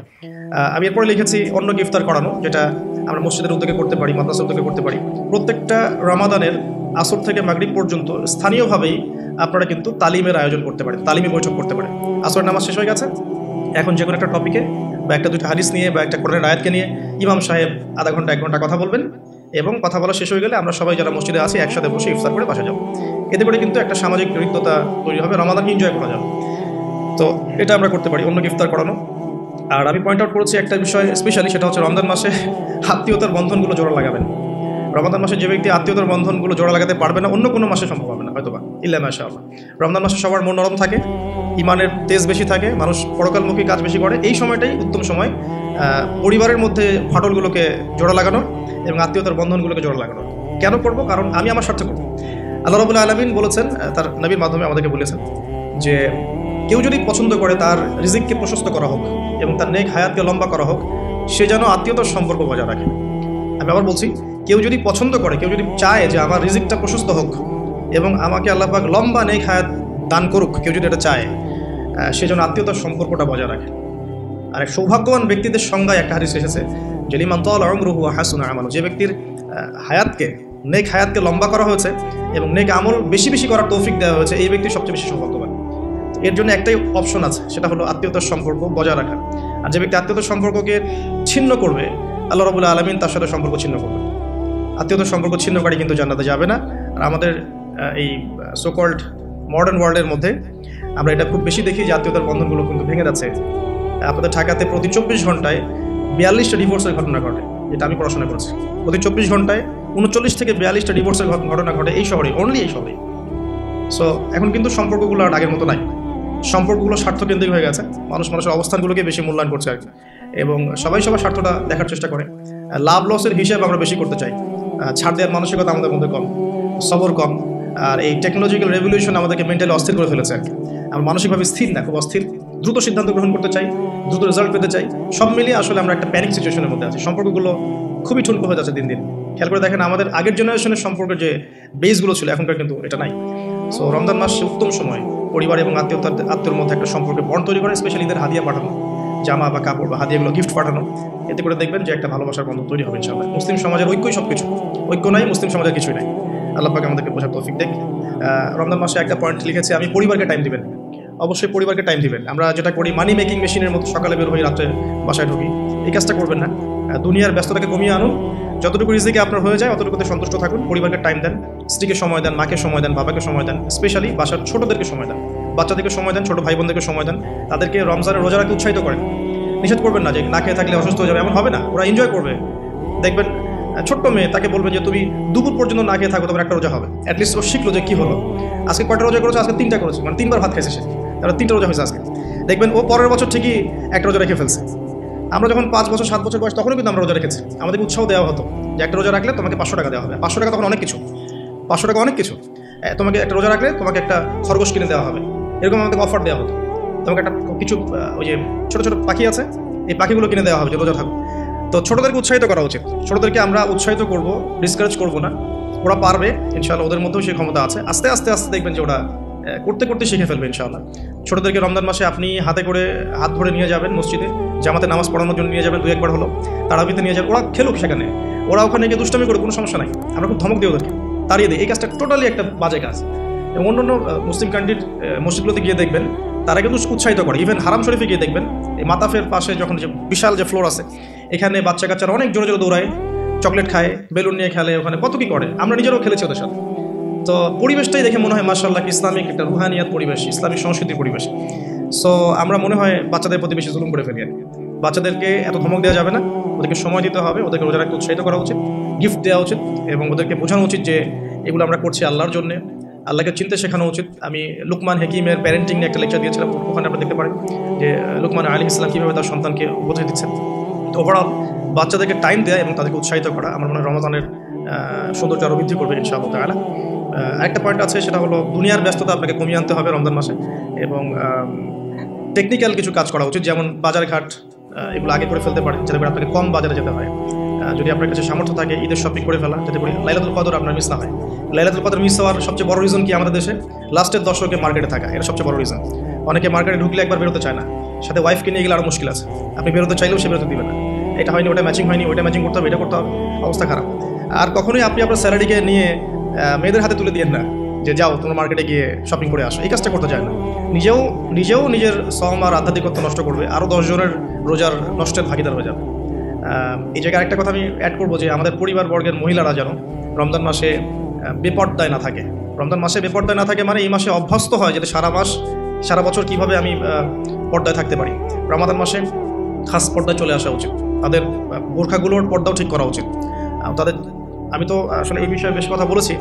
আমি এরপরে লিখেছি অন্যকে ইফতার করানো, যেটা আমরা মসজিদের উদ্যোগে করতে পারি, মাদ্রাসার উদ্যোগে করতে পারি। প্রত্যেকটা রমাদানের আসর থেকে মাগরিব পর্যন্ত স্থানীয়ভাবেই আপনারা কিন্তু তালিমের আয়োজন করতে পারেন, তালিমি বৈঠক করতে পারেন। আসরের নামাজ শেষ হয়ে গেছে, এখন যে কোনো একটা টপিকে বা একটা দুটো হাদিস নিয়ে বা একটা কোরআনের আয়াতকে নিয়ে ইমাম সাহেব আধা ঘন্টা 1 ঘন্টা কথা বলবেন, এবং কথা বলা শেষ হয়ে গেলে আমরা সবাই যারা মসজিদে আছি একসাথে বসে ইফতার করে বাসা যাব। এতে করে কিন্তু একটা সামাজিক হৃদ্যতা তৈরি হবে, রমাদানকে এনজয় করা যাবে। তো এটা আমরা করতে পারি, অন্যকে ইফতার করানো। আর আমি পয়েন্ট আউট করেছি একটা বিষয় স্পেশালি, সেটা হচ্ছে রমজান মাসে আত্মীয়তার বন্ধনগুলো জোড়া লাগাবেন। রমজান মাসে যে ব্যক্তি আত্মীয়তার বন্ধনগুলো জোড়া লাগাতে পারবে না, অন্য কোনো মাসে সম্ভব হবে না হয়তোবা, ইল্লা মাশাআল্লাহ। রমজান মাসে সবার মন নরম থাকে, ইমানের তেজ বেশি থাকে, মানুষ পরকালমুখী কাজ বেশি করে। এই সময়টাই উত্তম সময় পরিবারের মধ্যে ফাটলগুলোকে জোড়া লাগানো এবং আত্মীয়তার বন্ধনগুলোকে জোড়া লাগানো। কেন করবো? কারণ আমি আমার স্বার্থে করবো। আল্লাহ রাব্বুল আলামিন বলেছেন, তার নবীর মাধ্যমে আমাদেরকে বলেছেন যে কেউ যদি পছন্দ করে তার রিজিককে প্রশস্ত করা হোক এবং তার নেক হায়াতকে লম্বা করা হোক, সে যেন আত্মীয়তার সম্পর্ক বজায় রাখে। আমি আবার বলছি, কেউ যদি পছন্দ করে, কেউ যদি চায় যে আমার রিজিকটা প্রশস্ত হোক এবং আমাকে আল্লাহ পাক লম্বা নেক হায়াত দান করুক, কেউ যদি এটা চায়, সে যেন আত্মীয়তার সম্পর্কটা বজায় রাখে। আর এক সৌভাগ্যবান ব্যক্তিদের সংজ্ঞায় একটা হাদিস এসেছে যে লিমান তালা উমরুহু ওয়া হাসুনা আমালুহু, যে ব্যক্তির হায়াতকে, নেক হায়াতকে লম্বা করা হয়েছে এবং নেক আমল বেশি বেশি করার তৌফিক দেওয়া হয়েছে, এই ব্যক্তি সবচেয়ে বেশি সৌভাগ্যবান। এর জন্য একটাই অপশন আছে, সেটা হলো আত্মীয়তার সম্পর্ক বজায় রাখা। আর যে ব্যক্তি আত্মীয়তার সম্পর্ককে ছিন্ন করবে, আল্লাহ রাব্বুল আলামিন তার সাথে সম্পর্ক ছিন্ন করবে। আত্মীয়তার সম্পর্ক ছিন্নকারী কিন্তু জান্নাতে যাবে না। আর আমাদের এই সোকল্ড মডার্ন ওয়ার্ল্ডের মধ্যে আমরা এটা খুব বেশি দেখি যে আত্মীয়তার বন্ধনগুলো কিন্তু ভেঙে যাচ্ছে। আপনাদের ঢাকাতে প্রতি 24 ঘন্টায় 42টা ডিভোর্সের ঘটনা ঘটে, যেটা আমি পড়াশোনা করছি। প্রতি 24 ঘন্টায় 39 থেকে 42টা ডিভোর্সের ঘটনা ঘটে এই শহরে, অনলি এই শহরে। সো এখন কিন্তু সম্পর্কগুলো আর আগের মতো নাই, সম্পর্কগুলো স্বার্থকেন্দ্রিক হয়ে গেছে। মানুষের অবস্থানগুলোকে বেশি মূল্যায়ন করছে আর কি, এবং সবাই সবার স্বার্থটা দেখার চেষ্টা করে। লাভ লসের হিসাব আমরা বেশি করতে চাই, ছাড় দেওয়ার মানসিকতা আমাদের মধ্যে কম, সবর কম। আর এই টেকনোলজিক্যাল রেভলিউশন আমাদেরকে মেন্টালি অস্থির করে ফেলেছে আর কি। আমরা মানসিকভাবে স্থির না, খুব অস্থির, দ্রুত সিদ্ধান্ত গ্রহণ করতে চাই, দ্রুত রেজাল্ট পেতে চাই। সব মিলিয়ে আসলে আমরা একটা প্যানিক সিচুয়েশনের মধ্যে আছি। সম্পর্কগুলো খুবই ঠুনকো হয়ে যাচ্ছে দিন দিন। খেয়াল করে দেখেন, আমাদের আগের জেনারেশনের সম্পর্কের যে বেসগুলো ছিল এখনকার কিন্তু এটা নাই। সো রমজান মাস উত্তম সময় পরিবার এবং আত্মীয়র মধ্যে একটা সম্পর্কের বন্ড তৈরি করে, স্পেশালি ঈদের হাদিয়া পাঠানো, জামা বা কাপড় বা হাদিয়াগুলো গিফট পাঠানো। এতে করে দেখবেন যে একটা ভালোবাসার বন্ধন তৈরি হবে ইনশাআল্লাহ। মুসলিম সমাজের ঐক্যই সব কিছু, ঐক্য নাই মুসলিম সমাজের কিছুই নাই। আল্লাহ পাক আমাদেরকে বোঝার তৌফিক দেখ। রমজান মাসে একটা পয়েন্ট লিখেছি আমি, পরিবারকে টাইম দিবেন, অবশ্যই পরিবারকে টাইম দিবেন। আমরা যেটা করি মানি মেকিং মেশিনের মতো সকালে বের হই, রাত্রে বাসায় ঢুকি, এই কাজটা করবেন না। দুনিয়ার ব্যস্ততাকে কমিয়ে আনুন, যতটুকু রিজিকে আপনার হয়ে যায় অতটুকুতে সন্তুষ্ট থাকুন। পরিবারকে টাইম দেন, স্ত্রীকে সময় দেন, মাকে সময় দেন, বাবাকে সময় দেন, স্পেশালি বাসার ছোটদেরকে সময় দেন, বাচ্চাদেরকে সময় দেন, ছোট ভাই বোনদেরকে সময় দেন। তাদেরকে রমজানের রোজা রাখতে উৎসাহিত করেন। নিষেধ করবেন না যে না খেয়ে থাকলে অসুস্থ হয়ে যাবে, এমন হবে না। ওরা এনজয় করবে, দেখবেন ছোট্ট মেয়ে, তাকে বলবেন যে তুমি দুপুর পর্যন্ত না খেয়ে থাকো, তোমার একটা রোজা হবে। অ্যাটলিস্ট ও শিখলো যে কী হলো, আজকে কয়টা রোজা করেছে, আজকে 3টা করেছে, মানে 3বার ভাত খাইছে সে, তাহলে 3টা রোজা হয়েছে আজকে। দেখবেন ও পরের বছর ঠিকই একটা রোজা রেখে ফেলছে। আমরা যখন 5 বছর 7 বছর বয়স তখনও কিন্তু আমরা রোজা রেখেছি, আমাদেরকে উৎসাহ দেওয়া হতো যে একটা রোজা রাখলে তোমাকে 500 টাকা দেওয়া হবে। 500 টাকা তখন অনেক কিছু, 500 টাকা অনেক কিছু। তোমাকে একটা রোজা রাখলে তোমাকে একটা খরগোশ কিনে দেওয়া হবে, এরকম আমাদেরকে অফার দেওয়া হতো। তোমাকে একটা কিছু ওই যে ছোটো ছোটো পাখি আছে, এই পাখিগুলো কিনে দেওয়া হবে যে রোজা থাকো। তো ছোটোদেরকে উৎসাহিত করা উচিত, ছোটোদেরকে আমরা উৎসাহিত করব, ডিসকারেজ করবো না। ওরা পারবে ইনশাআল্লাহ, ওদের মধ্যেও সেই ক্ষমতা আছে। আস্তে আস্তে আস্তে দেখবেন যে ওরা করতে করতে শিখে ফেলবে ইনশাআল্লাহ। ছোটোদেরকে রমজান মাসে আপনি হাতে করে হাত ধরে নিয়ে যাবেন মসজিদে, জামাতে নামাজ পড়ানোর জন্য নিয়ে যাবেন, 2-1 বার হলো তারাবিতে নিয়ে যাবেন, ওরা খেলুক সেখানে, ওরা ওখানে গিয়ে দুষ্টামি করে, কোনো সমস্যা নাই। আমরা খুব ধমক দিই ওদেরকে, তাড়িয়ে দিই। এই কাজটা টোটালি একটা বাজে কাজ। এবং অন্য মুসলিম কান্ট্রির মসজিদগুলোতে গিয়ে দেখবেন তারা কিন্তু উৎসাহিত করে। ইভেন হারাম শরীফে গিয়ে দেখবেন এই মাতাফের পাশে যখন যে বিশাল যে ফ্লোর আছে, এখানে বাচ্চা কাচ্চারা অনেক জোরে জোরে দৌড়ায়, চকলেট খায়, বেলুন নিয়ে খেলে, ওখানে কত কী করে। আমরা নিজেরাও খেলেছি ওদের সাথে। তো পরিবেশটাই দেখে মনে হয় মাশাআল্লাহ ইসলামিক একটা রুহানিয়াত পরিবেশ, ইসলামিক সংস্কৃতির পরিবেশ। সো আমরা মনে হয় বাচ্চাদের প্রতি বেশি জুলুম করে ফেলি। বাচ্চাদেরকে এত ধমক দেওয়া যাবে না, ওদেরকে সময় দিতে হবে, ওদেরকে রোজা রাখতে উৎসাহিত করা উচিত, গিফট দেওয়া উচিত, এবং ওদেরকে বোঝানো উচিত যে এগুলো আমরা করছি আল্লাহর জন্যে, আল্লাহকে চিনতে শেখানো উচিত। আমি লুকমান হাকিমের প্যারেন্টিং নিয়ে একটা লেকচার দিয়েছিলাম, ওখানে আপনি দেখতে পারেন যে লুকমান আলাইহিস সালাম কীভাবে তার সন্তানকে উপদেশ দিচ্ছেন। তো ওভারঅল বাচ্চাদেরকে টাইম দেওয়া এবং তাদেরকে উৎসাহিত করা আমার মনে হয় রমজানের সৌন্দর্য আরও বৃদ্ধি করবে ইনশাআল্লাহ তাআলা। আরেকটা পয়েন্ট আছে, সেটা হলো দুনিয়ার ব্যস্ততা আপনাকে কমিয়ে আনতে হবে রমজান মাসে, এবং টেকনিক্যাল কিছু কাজ করা উচিত, যেমন বাজারঘাট এগুলো আগে করে ফেলতে পারেন, যাতে করে আপনাকে কম বাজারে যেতে হয়। যদি আপনার কাছে সামর্থ্য থাকে ঈদের শপিং করে ফেলা, যাতে করে লাইলাতুল কদর আপনার মিস না হয়। লাইলাতুল কদর মিস হওয়ার সবচেয়ে বড় রিজন কি আমাদের দেশে? লাস্টের দশকে মার্কেটে থাকা, এটা সবচেয়ে বড় রিজন। অনেকে মার্কেটে ঢুকলে একবার বেরোতে চায় না, সাথে ওয়াইফকে নিয়ে গেলে আরও মুশকিল আছে। আপনি বেরোতে চাইলেও সে বেরোতে দিবে না, এটা হয়নি, ওটা ম্যাচিং হয়নি, ওইটা ম্যাচিং করতে হবে, এটা করতে হবে, অবস্থা খারাপ। আর কখনোই আপনি আপনার স্যালারিকে নিয়ে মেয়েদের হাতে তুলে দিয়েন না যে যাও তোমার মার্কেটে গিয়ে শপিং করে আসো, এই কাজটা করতে চায় না। নিজেও নিজের সম আর আধ্যাত্মিকত্ব নষ্ট করবে, আরও 10 জনের রোজার নষ্টের ভাগিদার হয়ে যাবে। এই জায়গায় আরেকটা কথা আমি অ্যাড করবো যে আমাদের পরিবারবর্গের মহিলারা যেন রমজান মাসে বেপর্দায় না থাকে। রমজান মাসে বেপর্দায় না থাকে মানে এই মাসে অভ্যস্ত হয় যাতে সারা বছর কীভাবে আমি পর্দায় থাকতে পারি, রমাদান মাসে খাস পর্দায় চলে আসা উচিত। তাদের বোরখাগুলোর পর্দাও ঠিক করা উচিত। আমি তো আসলে এই বিষয়ে বেশ কথা বলেছি।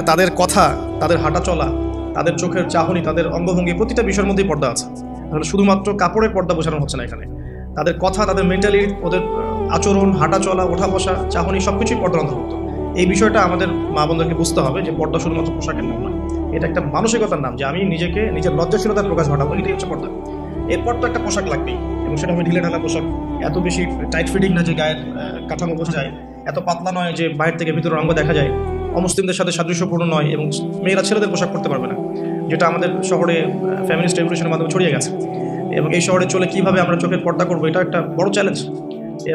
তাদের কথা, তাদের হাঁটা চলা, তাদের চোখের চাহনি, তাদের অঙ্গভঙ্গি, প্রতিটা বিষয়ের মধ্যেই পর্দা আছে। আসলে শুধুমাত্র কাপড়ের পর্দা বোঝানো হচ্ছে না এখানে। তাদের কথা, তাদের মেন্টালি, ওদের আচরণ, হাঁটা চলা, ওঠা বসা, চাহনি, সব কিছুই পর্দার অন্তর্ভুক্ত। এই বিষয়টা আমাদের মা বোনদেরকে বুঝতে হবে যে পর্দা শুধুমাত্র পোশাকের নাম নয়, এটা একটা মানসিকতার নাম, যে আমি নিজের লজ্জাশীলতার প্রকাশ ঘটাবো, এটাই হচ্ছে পর্দা। এরপর তো একটা পোশাক লাগবেই, এবং সেটা হবে ঢিলে ঢালা পোশাক, এত বেশি টাইট ফিটিং না যে গায়ের কাঠামো বোঝা যায়, এত পাতলা নয় যে বাইরে থেকে ভিতরে অঙ্গ দেখা যায়, অমুসলিমদের সাথে সাদৃশ্যপূর্ণ নয়, এবং মেয়েরা ছেলেদের পোশাক করতে পারবে না, যেটা আমাদের শহরে ফ্যামিলিস্ট রেভলিউশনের মাধ্যমে ছড়িয়ে গেছে। এবং এই শহরে চলে কীভাবে আমরা চোখের পর্দা করবো, এটা একটা বড় চ্যালেঞ্জ।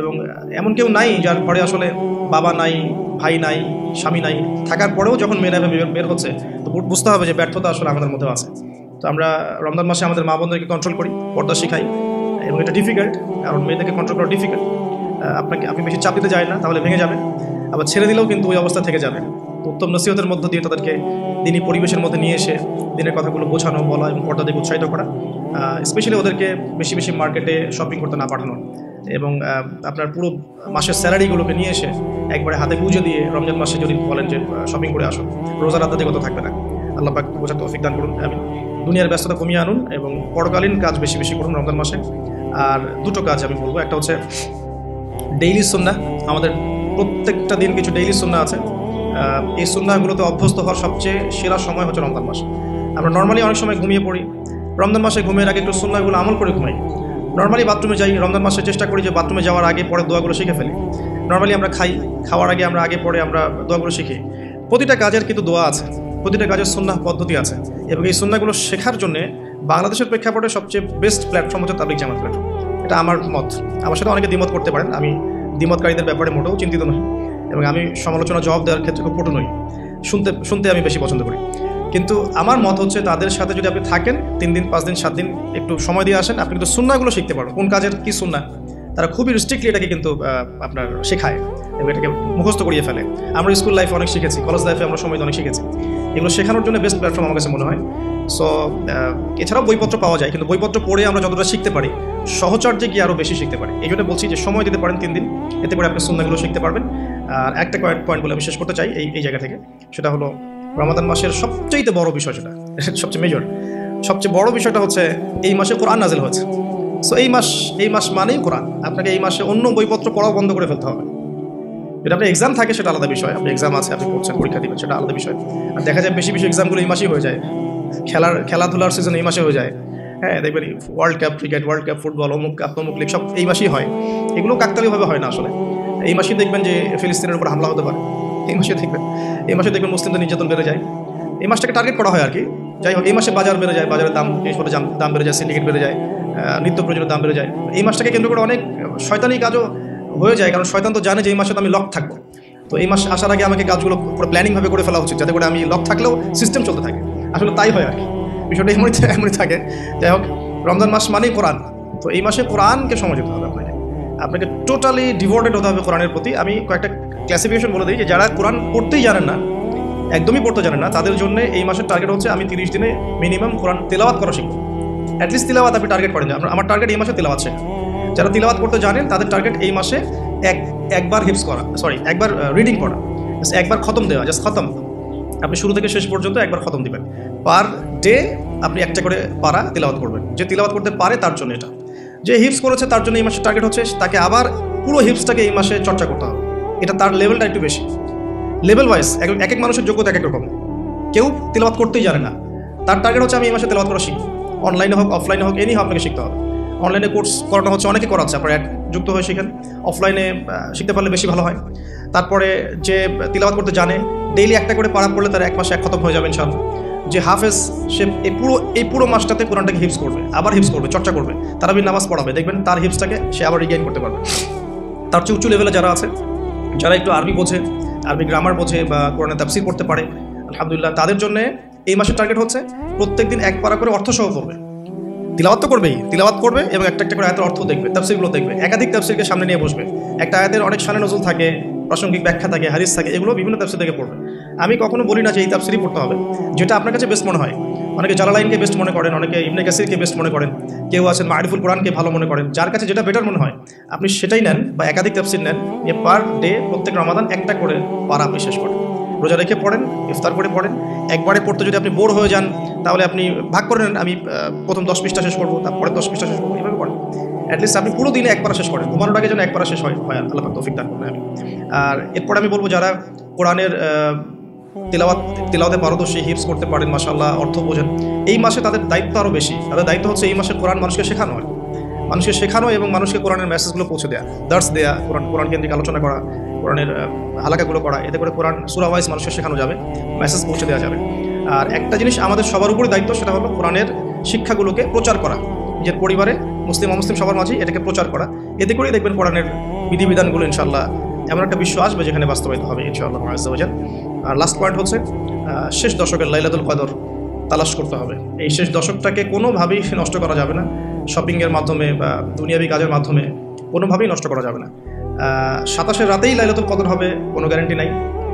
এবং এমন কেউ নাই যার ঘরে আসলে বাবা নাই, ভাই নাই, স্বামী নাই, থাকার পরেও যখন মেয়েরা বের হচ্ছে, তো বুঝতে হবে যে ব্যর্থতা আসলে আমাদের মধ্যেও আছে। তো আমরা রমজান মাসে আমাদের মা বোনদেরকে কন্ট্রোল করি, পর্দা শিখাই, এবং এটা ডিফিকাল্ট, কারণ মেয়েদেরকে কন্ট্রোল করা ডিফিকাল্ট। আপনি বেশি চাপ দিতে যায় না, তাহলে ভেঙে যাবে, আবার ছেড়ে দিলেও কিন্তু ওই অবস্থা থেকে যাবে। উত্তম নসিহতের মধ্য দিয়ে তাদেরকে দিনী পরিবেশের মধ্যে নিয়ে এসে দিনের কথাগুলো বোঝানো, বলা এবং পর্দা দিকে উৎসাহিত করা, স্পেশালি ওদেরকে বেশি বেশি মার্কেটে শপিং করতে না পাঠানো, এবং আপনার পুরো মাসের স্যালারিগুলোকে নিয়ে এসে একবারে হাতে গুঁজে দিয়ে রমজান মাসে যদি বলেন যে শপিং করে আসো, রোজার আধ্যাত্মিকতা থাকবে না। আল্লাহ পাক বোঝার তৌফিক দান করুন। আমি দুনিয়ার ব্যস্ততা কমিয়ে আনুন এবং পরকালীন কাজ বেশি বেশি করুন রমজান মাসে। আর দুটো কাজ আমি বলবো, একটা হচ্ছে ডেইলি সুন্নাহ। আমাদের প্রত্যেকটা দিন কিছু ডেইলি সুন্নাহ আছে, এই সুন্নাহগুলোতে অভ্যস্ত হওয়ার সবচেয়ে সেরা সময় হচ্ছে রমজান মাস। আমরা নর্মালি অনেক সময় ঘুমিয়ে পড়ি, রমজান মাসে ঘুমের আগে একটু সুন্নাহগুলো আমল করে ঘুমাই। নর্মালি বাথরুমে যাই, রমজান মাসে চেষ্টা করি যে বাথরুমে যাওয়ার আগে পরে দোয়াগুলো শিখে ফেলি। নর্মালি আমরা খাওয়ার আগে আমরা আগে পরে আমরা দোয়াগুলো শিখি। প্রতিটা কাজের কিন্তু দোয়া আছে, প্রতিটা কাজের সুন্নাহ পদ্ধতি আছে, এবং এই সুন্নাহগুলো শেখার জন্যে বাংলাদেশের প্রেক্ষাপটে সবচেয়ে বেস্ট প্ল্যাটফর্ম হচ্ছে তাবলিগ জামাত প্ল্যাটফর্ম। এটা আমার মত, আমার সাথে অনেকে দ্বিমত করতে পারেন, আমি দ্বিমতকারীদের ব্যাপারে মোটেও চিন্তিত নই, এবং আমি সমালোচনা জবাব দেওয়ার ক্ষেত্রে খুব পটু নই, শুনতে আমি বেশি পছন্দ করি। কিন্তু আমার মত হচ্ছে তাদের সাথে যদি আপনি থাকেন 3 দিন 5 দিন 7 দিন একটু সময় দিয়ে আসেন, আপনি কিন্তু সুন্নাহগুলো শিখতে পারবেন। কোন কাজের কী সুন্নাহ তারা খুবই স্ট্রিক্টলি এটাকে কিন্তু আপনার শেখায় এবং এটাকে মুখস্থ করিয়ে ফেলে। আমরা স্কুল লাইফে অনেক শিখেছি, কলেজ লাইফে আমরা সময় অনেক শিখেছি। এগুলো শেখানোর জন্য বেস্ট প্ল্যাটফর্ম আমার কাছে মনে হয়। সো এছাড়াও বইপত্র পাওয়া যায়, কিন্তু বইপত্র পড়ে আমরা যতটা শিখতে পারি সহচর্যে গিয়ে আরও বেশি শিখতে পারি। এই জন্য বলছি যে সময় দিতে পারেন 3 দিন, এতে করে আপনি সুন্নাহগুলো শিখতে পারবেন। আর একটা পয়েন্ট বলে আমি শেষ করতে চাই এই জায়গা থেকে, সেটা হলো রমাদান মাসের সবচেয়ে বড় বিষয়, যেটা সবচেয়ে মেজর, সবচেয়ে বড় বিষয়টা হচ্ছে এই মাসে কোরআন নাজিল হয়েছে। সো এই মাস মানেই কোরআন। আপনাকে এই মাসে অন্য বইপত্র পড়াও বন্ধ করে ফেলতে হবে। এটা আপনার এক্সাম থাকে সেটা আলাদা বিষয়, আপনি এক্সাম আছে, আপনি পড়ছেন, পরীক্ষা দিবেন, সেটা আলাদা বিষয়। আর দেখা যায় বেশি এক্সামগুলো এই মাসেই হয়ে যায়, খেলাধুলার সিজন এই মাসে হয়ে যায়। হ্যাঁ, দেখবেন world cup cricket, world cup football, অমুক লিগ সব এই মাসেই হয়। এগুলো কাকতালীয়ভাবে হয় না আসলে। এই মাসেই দেখবেন যে ফিলিস্তিনের উপর হামলা হতে পারে, এই মাসে দেখবেন মুসলিমদের নির্যাতন বেড়ে যায়। এই মাসটাকে টার্গেট করা হয় আর কি। যাই হোক, এই মাসে বাজার বেড়ে যায়, বাজারের দাম বেড়ে যায়, সিন্ডিকেট বেড়ে যায়, নিত্য প্রয়োজনীয় দাম বেড়ে যায়। এই মাসটাকে কেন্দ্র করে অনেক শয়তানি কাজও হয়ে যায়, কারণ শয়তান তো জানে যে এই মাসে তো আমি লক থাকবো। তো এই মাস আসার আগে আমাকে কাজগুলো পুরো প্ল্যানিংভাবে করে ফেলা উচিত, যাতে করে আমি লক থাকলেও সিস্টেম চলতে থাকে। আসলে তাই হয় আর কি, বিষয়টা এমনই থাকে। যাই হোক, রমজান মাস মানেই কোরআন। তো এই মাসে কোরআনকে সময় দিতে হবে আপনাকে টোটালি ডিভোটেড হতে হবে কোরআনের প্রতি। আমি কয়েকটা ক্লাসিফিকেশন বলে দিই যে যারা কোরআন পড়তেই জানেন না, একদমই পড়তে জানেন না, তাদের জন্য এই মাসের টার্গেট হচ্ছে আমি 30 দিনে মিনিমাম কোরআন তেলাওয়াত করা শিখবো। অ্যাটলিস্ট তেলাওয়াত আপনি টার্গেট করেন, আমার টার্গেট এই মাসে তেলাওয়াত শেখা। যারা তেলাওয়াত করতে জানেন তাদের টার্গেট এই মাসে একবার হিফজ করা, একবার রিডিং পড়া, একবার খতম দেওয়া, জাস্ট খতম। আপনি শুরু থেকে শেষ পর্যন্ত একবার খতম দিবেন। পার ডে আপনি একটা করে পারা তেলাওয়াত করবেন। যে তেলাওয়াত করতে পারে তার জন্য এটা, যে হিফজ করেছে তার জন্য এই মাসের টার্গেট হচ্ছে তাকে আবার পুরো হিফজটাকে এই মাসে চর্চা করতে হবে। এটা তার লেভেলটা একটু বেশি, লেভেল ওয়াইজ এক এক মানুষের যোগ্যতা এক এক রকম। কেউ তেলাওয়াত করতেই জানে না, তার টার্গেট হচ্ছে আমি এই মাসে তেলাওয়াত করা শিখব। অনলাইনে হোক অফলাইনে হোক, হোক আপনাকে শিখতে হবে। অনলাইনে কোর্স করানো হচ্ছে, অনেকে করাচ্ছে, আপনার যুক্ত হয়ে শিখেন। অফলাইনে শিখতে পারলে বেশি ভালো হয়। তারপরে যে তেলাওয়াত করতে জানে, ডেইলি একটা করে পারা পড়লে তার এক মাসে এক খতম হয়ে যাবে ইনশাআল্লাহ। যে হাফেজ, সে এই পুরো মাসটাতে কোরআনটাকে হিফজ করবে, আবার হিফজ করবে, চর্চা করবে, তারাবি নামাজ পড়াবে, দেখবেন তার হিফজটাকে সে আবার রিগেইন করতে পারবে। তার চেয়ে উঁচু লেভেলে যারা আছে, যারা একটু আরবি বোঝে, আরবি গ্রামার বোঝে বা কোরআনের তাফসীর করতে পারে, আলহামদুলিল্লাহ, তাদের জন্য এই মাসের টার্গেট হচ্ছে প্রত্যেকদিন এক পারা করে অর্থসহ পড়বে। তিলাওয়াত তো করবেই, তিলাওয়াত করবে এবং একটা করে আয়াতের অর্থ দেখবে, তাফসীরগুলো দেখবে, একাধিক তাফসীরকে সামনে নিয়ে বসবে। একটা আয়াতের অনেক শানে নজুল থাকে, প্রাসঙ্গিক ব্যাখ্যা থাকে, হাদিস থাকে, এগুলো বিভিন্ন তাফসীর থেকে পড়বে। আমি কখনো বলি না যে এই তাফসীরই পড়তে হবে, যেটা আপনার কাছে বেস্ট মনে হয়। অনেকে জালালাইনকে বেস্ট মনে করেন, অনেকে ইবনে কাসিরকে বেস্ট মনে করেন, কেউ আছেন মারিফুল কোরআনকে ভালো মনে করেন। যার কাছে যেটা বেটার মনে হয় আপনি সেটাই নেন, বা একাধিক তাফসীর নেন। পার ডে প্রত্যেক রমাদান একটা করে পারা আপনি শেষ করেন, রোজা রেখে পড়েন, ইফতার করে পড়েন। একবারে পড়তে যদি আপনি বোর হয়ে যান তাহলে আপনি ভাগ করে নেন, আমি প্রথম 10 পৃষ্ঠা শেষ করবো, তারপরে 10 পৃষ্ঠা শেষ করবো, এভাবে পড়েন। অ্যাটলিস্ট আপনি পুরো দিনে একবার শেষ করেন, ঘুমানোর আগে যেন একবার শেষ হয়, আল্লাহ পাক তৌফিক দান করবেন। আর এরপর আমি বলবো যারা কোরআনের তেলাওয়াতে পারদর্শী, হিফজ করতে পারেন, মাশাআল্লাহ, অর্থ বোঝেন, এই মাসে তাদের দায়িত্ব আরও বেশি। তাদের দায়িত্ব হচ্ছে এই মাসে কোরআন মানুষকে শেখানো এবং মানুষকে কোরআনের মেসেজগুলো পৌঁছে দেওয়া, দার্স দেওয়া, কোরআন কেন্দ্রিক আলোচনা করা, কোরআনের হালাকাগুলো করা। এতে করে কোরআন সূরা ওয়াইজ মানুষকে শেখানো যাবে, মেসেজ পৌঁছে দেওয়া যাবে। আর একটা জিনিস আমাদের সবার উপরে দায়িত্ব, সেটা হলো কোরআনের শিক্ষাগুলোকে প্রচার করা, নিজের পরিবারে, মুসলিম অমুসলিম সবার মাঝে এটাকে প্রচার করা। এতে করেই দেখবেন কোরআনের বিধিবিধানগুলো ইনশাআল্লাহ এমন একটা বিশ্ব আসবে যেখানে বাস্তবায়িত হবে ইনশাআল্লাহ আযজা ওয়া জাল। আর লাস্ট পয়েন্ট হচ্ছে শেষ দশকের লাইলাতুল কদর তালাশ করতে হবে। এই শেষ দশকটাকে কোনোভাবেই নষ্ট করা যাবে না, শপিংয়ের মাধ্যমে বা দুনিয়াবি কাজের মাধ্যমে কোনোভাবেই নষ্ট করা যাবে না। 27-এর রাতেই লাইলাতুল কদর হবে কোনো গ্যারান্টি নাই।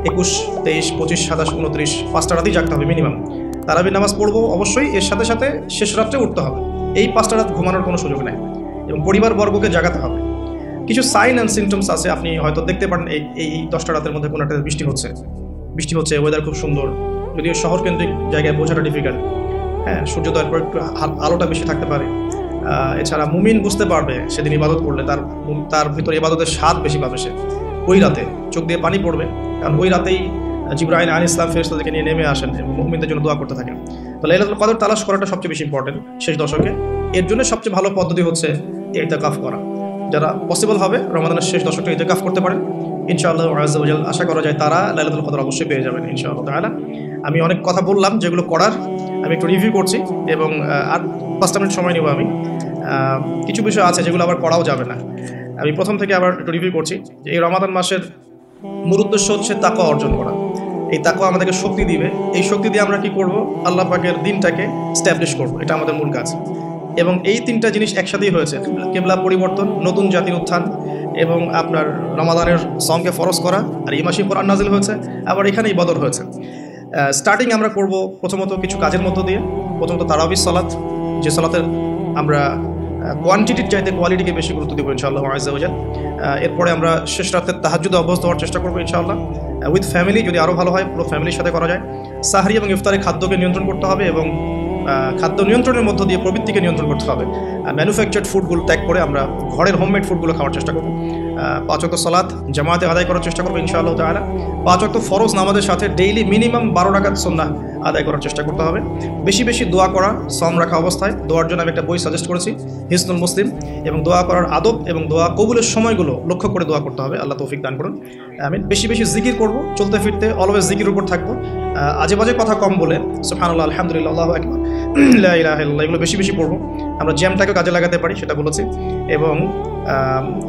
21, 23, 25, 27, 29 5টা রাতেই জাগতে হবে মিনিমাম। তারাবি নামাজ পড়বো অবশ্যই, এর সাথে সাথে শেষ রাত্রে উঠতে হবে। এই 5টা রাত ঘুমানোর কোনো সুযোগ নেই এবং পরিবারবর্গকে জাগাতে হবে। কিছু সাইন অ্যান্ড সিমটমস আছে, আপনি হয়তো দেখতে পারেন এই 10টা রাতের মধ্যে কোনো একটা বৃষ্টি হচ্ছে, ওয়েদার খুব সুন্দর, যদিও শহর কেন্দ্রিক জায়গায় বোঝাটা ডিফিকাল্ট। হ্যাঁ, সূর্যোদয়ের পর একটু আলোটা বেশি থাকতে পারে। এছাড়া মুমিন বুঝতে পারবে সেদিন ইবাদত করলে তার ভিতরে ইবাদতের স্বাদ বেশি পাবে। সে ওই রাতে চোখ দিয়ে পানি পড়বে, কারণ ওই রাতেই জিবরাইল আলাইহিস সালাম ফেরেশতাদেরকে নিয়ে নেমে আসেন এবং মুমিনদের জন্য দোয়া করতে থাকেন। তো লাইলাতুল কদর তালাশ করাটা সবচেয়ে বেশি ইম্পর্টেন্ট শেষ দশকে। এর জন্য সবচেয়ে ভালো পদ্ধতি হচ্ছে ইতিকাফ করা। যারা পসিবল হবে রমাদানের শেষ দশকটা ইতিকাফ করতে পারেন, ইনশাআল্লাহ আযজা ওয়া জাল আশা করা যায় তারা লাইলাতুল কদর অবশ্যই পেয়ে যাবেন ইনশাআল্লাহ তাআলা। আমি অনেক কথা বললাম, যেগুলো করার আমি একটু রিভিউ করছি এবং আর 5টা মিনিট সময় নেব আমি। কিছু বিষয় আছে যেগুলো আবার করাও যাবে না, আমি প্রথম থেকে আবার একটু রিভিউ করছি। যে এই রমাদান মাসের মূল উদ্দেশ্য হচ্ছে তাকওয়া অর্জন করা। এই তাকওয়া আমাদেরকে শক্তি দিবে, এই শক্তি দিয়ে আমরা কি করব, আল্লাহ পাকের দ্বীনটাকে স্ট্যাবলিশ করব, এটা আমাদের মূল কাজ। এবং এই 3টা জিনিস একসাথেই হয়েছে, কিবলা পরিবর্তন, নতুন জাতির উত্থান এবং আপনার রমাদানের সঙ্গে ফরজ করা, আর এই মাসে কোরআন নাজিল হয়েছে, আবার এখানেই বদর হয়েছে। স্টার্টিং আমরা করব প্রথমত কিছু কাজের মধ্য দিয়ে। প্রথমত তারাবির সালাত, যে সালাতের আমরা কোয়ান্টিটির চাইতে কোয়ালিটিকে বেশি গুরুত্ব দেবো ইনশাআল্লাহ আযজা ওয়া জাল। এরপরে আমরা শেষ রাতের তাহাজ্জুদে অভ্যস্ত হওয়ার চেষ্টা করবো ইনশাআল্লাহ, উইথ ফ্যামিলি। যদি আরও ভালো হয় পুরো ফ্যামিলির সাথে করা যায়। সাহরি এবং ইফতারে খাদ্যকে নিয়ন্ত্রণ করতে হবে এবং খাদ্য নিয়ন্ত্রণের মধ্য দিয়ে প্রবৃত্তিকে নিয়ন্ত্রণ করতে হবে। ম্যানুফ্যাকচার্ড ফুডগুলো ত্যাগ করে আমরা ঘরের হোমমেড ফুডগুলো খাওয়ার চেষ্টা করবো। 5 ওয়াক্ত সালাত জামাতে আদায় করার চেষ্টা করবো ইনশাআল্লাহ তাআলা। 5 ওয়াক্ত ফরজ নামাজের সাথে ডেইলি মিনিমাম 12 রাকাত সুন্নাহ আদায় করার চেষ্টা করতে হবে। বেশি বেশি দোয়া করা সওম রাখা অবস্থায়। দোয়ার জন্য আমি একটা বই সাজেস্ট করেছি, হিসনুল মুসলিম, এবং দোয়া করার আদব এবং দোয়া কবুলের সময়গুলো লক্ষ্য করে দোয়া করতে হবে। আল্লাহ তৌফিক দান করুন। আমি বেশি বেশি জিকির করব, চলতে ফিরতে অলওয়েজ জিকির উপর থাকবো। আজে বাজে কথা কম বলে সুবহানাল্লাহ, আলহামদুলিল্লাহ, আল্লাহু আকবার, লা ইলাহা ইল্লাল্লাহ এগুলো বেশি বেশি পড়বো। আমরা জ্যামটাকে কাজে লাগাতে পারি সেটা বলেছি। এবং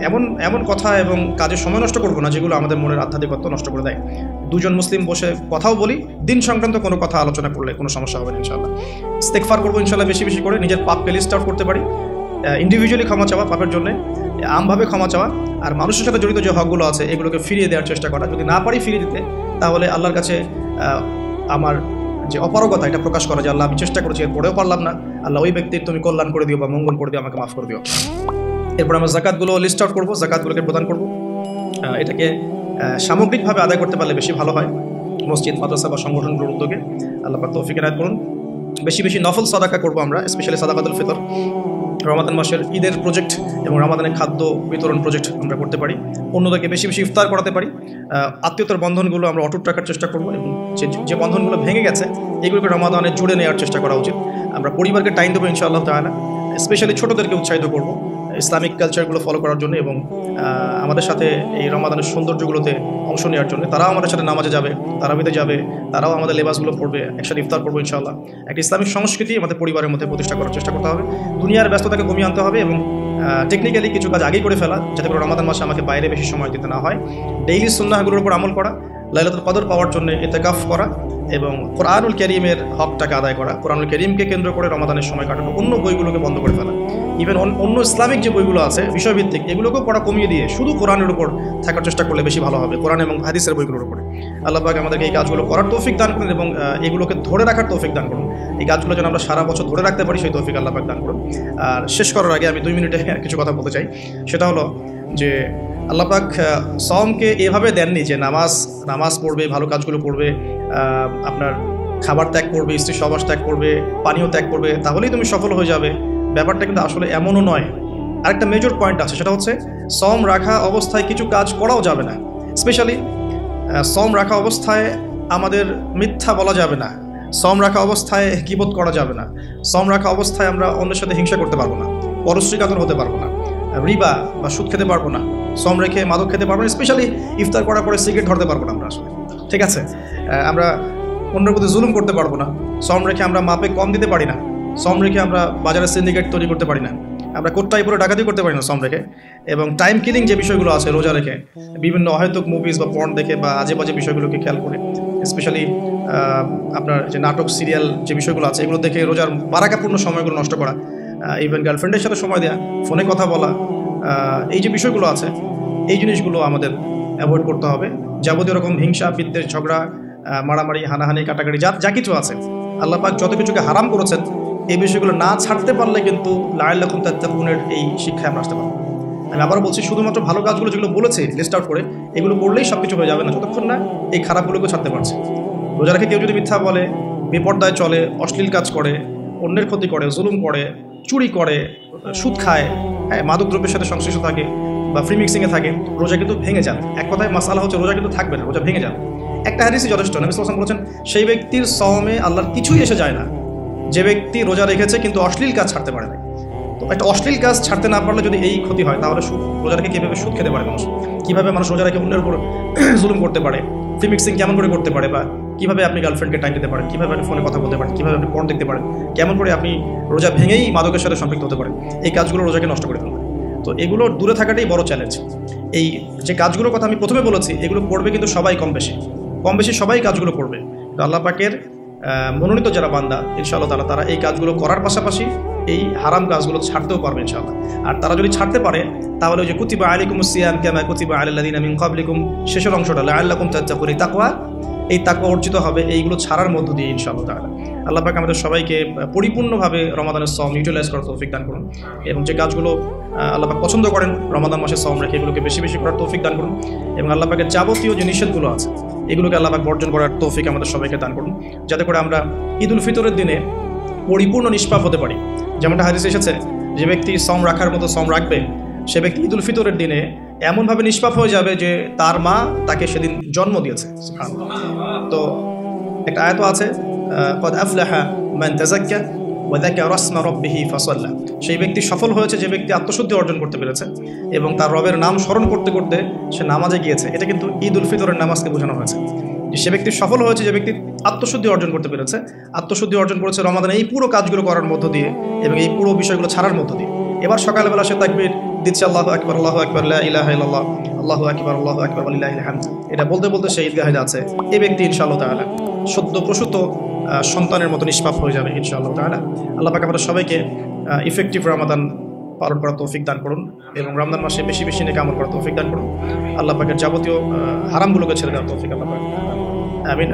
এমন এমন কথা এবং কাজে সময় নষ্ট করবো না যেগুলো আমাদের মনের আধ্যাত্মিকত্ব নষ্ট করে দেয়। দুজন মুসলিম বসে কথাও বলি, দিন সংক্রান্ত কোনো কথা আলোচনা করলে কোনো সমস্যা হবে না ইনশাআল্লাহ। ইস্তেগফার করবো ইনশাআল্লাহ বেশি বেশি করে, নিজের পাপকে লিস্ট আউট করতে পারি। ইন্ডিভিজুয়ালি ক্ষমা চাওয়া পাপের জন্য, আমভাবে ক্ষমা চাওয়া, আর মানুষের সাথে জড়িত যে হকগুলো আছে এগুলোকে ফিরিয়ে দেওয়ার চেষ্টা করা। যদি না পারি ফিরিয়ে দিতে, তাহলে আল্লাহর কাছে আমার যে অপারগতা এটা প্রকাশ করা, যে আল্লাহ আমি চেষ্টা করেছি এরপরেও পারলাম না, আল্লাহ ওই ব্যক্তির তুমি কল্যাণ করে দিও বা মঙ্গল করে দিও, আমাকে মাফ করে দিও। এরপর আমরা জাকাতগুলো লিস্ট আউট করবো, জাকাতগুলোকে প্রদান করবো। এটাকে সামগ্রিকভাবে আদায় করতে পারলে বেশি ভালো হয়, মসজিদ মাদ্রাসা বা সংগঠনগুলোর উদ্যোগে। আল্লাহ পাক তৌফিক এনায়েত করুন। বেশি বেশি নফল সাদাকা করবো আমরা, স্পেশালি সাদাকাতুল ফিতর। রমাদান মাসের ঈদের প্রজেক্ট এবং রমাদানের খাদ্য বিতরণ প্রজেক্ট আমরা করতে পারি। অন্যদেরকে বেশি বেশি ইফতার করাতে পারি। আত্মীয়তার বন্ধনগুলো আমরা অটুট রাখার চেষ্টা করবো এবং যে বন্ধনগুলো ভেঙে গেছে এগুলোকে রমাদানে জুড়ে নেওয়ার চেষ্টা করা উচিত। আমরা পরিবারকে টাইম দেবো ইনশাআল্লাহ তাআলা। স্পেশালি ছোটোদেরকে উৎসাহিত করবো ইসলামিক কালচারগুলো ফলো করার জন্য এবং আমাদের সাথে এই রমাদানের সৌন্দর্যগুলোতে অংশ নেওয়ার জন্য। তারাও আমাদের সাথে নামাজে যাবে, তারাবিতে যাবে, তারাও আমাদের লেবাসগুলো পড়বে, একসাথে ইফতার করবো ইনশাআল্লাহ। একটা ইসলামিক সংস্কৃতি আমাদের পরিবারের মধ্যে প্রতিষ্ঠা করার চেষ্টা করতে হবে। দুনিয়ার ব্যস্ততাকে কমিয়ে আনতে হবে এবং টেকনিক্যালি কিছু কাজ আগেই করে ফেলা, যাতে করে রমাদান মাসে আমাকে বাইরে বেশি সময় দিতে না হয়। ডেইলি সুন্নাহগুলোর উপর আমল করা, লাইলাতুল কদর পাওয়ার জন্য ইতিকাফ করা এবং কোরআনুল কারীমের হকটাকে আদায় করা। কোরআনুল কারীমকে কেন্দ্র করে রমাদানের সময় কাটানো, অন্য বইগুলোকে বন্ধ করে ফেলা। ইভেন অন্য ইসলামিক যে বইগুলো আছে বিষয়ভিত্তিক, এগুলোকেও পড়া কমিয়ে দিয়ে শুধু কোরআনের উপর থাকার চেষ্টা করলে বেশি ভালো হবে, কোরআন এবং হাদিসের বইগুলোর উপরে। আল্লাহ পাক আমাদেরকে এই কাজগুলো করার তৌফিক দান করুন এবং এগুলোকে ধরে রাখার তৌফিক দান করুন। এই কাজগুলো যেন আমরা সারা বছর ধরে রাখতে পারি, সেই তৌফিক আল্লাহ পাক দান করুন। আর শেষ করার আগে আমি 2 মিনিটে কিছু কথা বলতে চাই। সেটা হলো যে আল্লাহ পাক সওমকে এভাবে দেননি যে নামাজ পড়বে, ভালো কাজগুলো করবে, আপনার খাবার ত্যাগ করবে, স্ত্রী সহবাস ত্যাগ করবে, পানীয় ত্যাগ করবে, তাহলেই তুমি সফল হয়ে যাবে। ব্যাপারটা কিন্তু আসলে এমনও নয়। আরেকটা মেজর পয়েন্ট আছে, সেটা হচ্ছে সওম রাখা অবস্থায় কিছু কাজ করাও যাবে না। স্পেশালি সওম রাখা অবস্থায় আমাদের মিথ্যা বলা যাবে না, সওম রাখা অবস্থায় গীবত করা যাবে না, সওম রাখা অবস্থায় আমরা অন্যের সাথে হিংসা করতে পারবো না, পরশ্রীকাতর হতে পারবো না, রিবা বা সুদ খেতে পারবো না, সওম রেখে মাদক খেতে পারবো না, স্পেশালি ইফতার করার পরে সিগারেট ধরতে পারবো না আমরা আসলে, ঠিক আছে? আমরা অন্যের প্রতি জুলুম করতে পারবো না, সওম রেখে আমরা মাপে কম দিতে পারি না, সওম রেখে আমরা বাজারে সিন্ডিকেট তৈরি করতে পারি না, আমরা কোটটাই পুরো ডাকাতি করতে পারি না সওম রেখে। এবং টাইম কিলিং যে বিষয়গুলো আছে রোজা রেখে, বিভিন্ন অহেতুক মুভিজ বা পর্ন দেখে বা আজে বাজে বিষয়গুলোকে খেয়াল করে, স্পেশালি আপনার যে নাটক সিরিয়াল যে বিষয়গুলো আছে এগুলো দেখে রোজার বারাকাপূর্ণ সময়গুলো নষ্ট করা, ইভেন গার্লফ্রেন্ডের সাথে সময় দেওয়া, ফোনে কথা বলা, এই যে বিষয়গুলো আছে এই জিনিসগুলো আমাদের অ্যাভয়েড করতে হবে। যাবতীয় রকম হিংসা, বিদ্বেষ, ঝগড়া, মারামারি, হানাহানি, কাটাকাটি যা কিছু আছে আল্লাহ পাক যত কিছুকে হারাম করেছেন, এই বিষয়গুলো না ছাড়তে পারলে কিন্তু লাআল্লাকুম তাত্তাকুনের এই শিক্ষায় আমরা আসতে পারবো। আমি আবার বলছি, শুধুমাত্র ভালো কাজগুলো যেগুলো বলেছি লিস্ট আউট করে এগুলো করলেই সব কিছু হয়ে যাবে না, যতক্ষণ না এই খারাপগুলোকে ছাড়তে পারছে। রোজা রেখে কেউ যদি মিথ্যা বলে, বেপর্দায় চলে, অশ্লীল কাজ করে, অন্যের ক্ষতি করে, জুলুম করে, চুরি করে, সুদ খায়, হ্যাঁ, মাদক দ্রব্যের সাথে সংশ্লিষ্ট থাকে বা ফ্রি মিক্সিংয়ে থাকে, রোজা কিন্তু ভেঙে যাবে। এক কথায় মাসালা হচ্ছে রোজা কিন্তু থাকবে না, রোজা ভেঙে যাবে। একটা হাদিসই যথেষ্ট। নবী সাল্লাল্লাহু আলাইহি ওয়াসাল্লাম বলেছেন, সেই ব্যক্তির সওমে আল্লাহর কিছুই এসে যায় না যে ব্যক্তি রোজা রেখেছে কিন্তু অশ্লীল কাজ ছাড়তে পারে না। তো একটা অশ্লীল কাজ ছাড়তে না পারলে যদি এই ক্ষতি হয়, তাহলে রোজা রেখে কীভাবে সুদ খেতে পারে মানুষ, কীভাবে মানুষ রোজা রেখে অন্যের উপর জুলুম করতে পারে, ফ্রি মিক্সিং কেমন করে করতে পারে, বা কীভাবে আপনি গার্লফ্রেন্ডকে টাইম দিতে পারেন, কীভাবে আপনি ফোনে কথা বলতে পারেন, কীভাবে আপনি পর্ন দেখতে পারেন, কেমন করে আপনি রোজা ভেঙেই মাদকের সাথে সম্পৃক্ত হতে পারেন, এই কাজগুলো রোজাকে নষ্ট করে ফেলবে। তো এগুলো দূরে থাকাটাই বড় চ্যালেঞ্জ। এই যে কাজগুলোর কথা আমি প্রথমে বলেছি, এগুলো করবে কিন্তু সবাই কম বেশি সবাই কাজগুলো করবে। তো আল্লাহ পাকের মনোনীত যারা বান্দা ইনশাআল্লাহ তারা এই কাজগুলো করার পাশাপাশি এই হারাম কাজগুলো ছাড়তেও পারবে ইনশাআল্লাহ। আর তারা যদি ছাড়তে পারে, তাহলে ওই যে কুতিবা আলাইকুমুস সিয়াম কামা কুতিবা আলাল লাযিনা মিন ক্বাবলিকুম শেষের অংশটা লাআল্লাকুম তাত্তাকুন, তাকওয়া এই তাকওয়া অর্জিত হবে এইগুলো ছাড়ার মধ্য দিয়ে ইনশাআল্লাহ তাআলা। আল্লাহ পাক আমাদের সবাইকে পরিপূর্ণভাবে রমাদানের সওম ইউটিলাইজ করার তৌফিক দান করুন, এবং যে কাজগুলো আল্লাহ পাক পছন্দ করেন রমাদান মাসে সওম রেখে এগুলোকে বেশি বেশি করার তৌফিক দান করুন, এবং আল্লাহ পাকের যাবতীয় যে নিষেধগুলো আছে এগুলোকে আল্লাহ পাক বর্জন করার তৌফিক আমাদের সবাইকে দান করুন, যাতে করে আমরা ঈদুল ফিতরের দিনে পরিপূর্ণ নিষ্পাপ হতে পারি। যেমনটা হাদিসে এসেছে, যে ব্যক্তি সওম রাখার মতো সওম রাখবে সে ব্যক্তি ঈদুল ফিতরের দিনে এমনভাবে নিষ্পাপ হয়ে যাবে যে তার মা তাকে সেদিন জন্ম দিয়েছে। সুবহানাল্লাহ। তো একটা আয়াত আছে, ক্বাদ আফলাহা মান তাযাক্কা ওয়া যাকারা ইসমা রাব্বিহি ফাসাল্লা। সেই ব্যক্তি সফল হয়েছে যে ব্যক্তি আত্মশুদ্ধি অর্জন করতে পেরেছে এবং তার রবের নাম স্মরণ করতে করতে সে নামাজে গিয়েছে। এটা কিন্তু ঈদুল ফিতরের নামাজকে বোঝানো হয়েছে। সে ব্যক্তি সফল হয়েছে যে ব্যক্তি আত্মশুদ্ধি অর্জন করতে পেরেছে, আত্মশুদ্ধি অর্জন করেছে রমাদানে এই পুরো কাজগুলো করার মধ্য দিয়ে এবং এই পুরো বিষয়গুলো ছাড়ার মধ্য দিয়ে। এবার সকালবেলা সে তাকবীর দিচ্ছে, আল্লাহু আকবার লা ইলাহা ইল্লাল্লাহ, আল্লাহু আকবার ওয়া লিল্লাহিল হামদ। এটা বলতে বলতে সে ঈদগাহে যাচ্ছে। এই ব্যক্তি ইনশাআল্লাহ তাআলা সদ্য প্রসূত সন্তানের মতো নিষ্পাপ হয়ে যাবে ইনশাআল্লাহ তাআলা। আল্লাহ পাক আমাদের সবাইকে ইফেক্টিভ রমাদান পালন করার তৌফিক দান করুন এবং রমজান মাসে বেশি বেশি নেক আমল করার তৌফিক দান করুন। আল্লাহ পাকের যাবতীয় হারামগুলোকে ছেড়ে দেওয়ার তৌফিক আল্লাহ পাক। আমিন।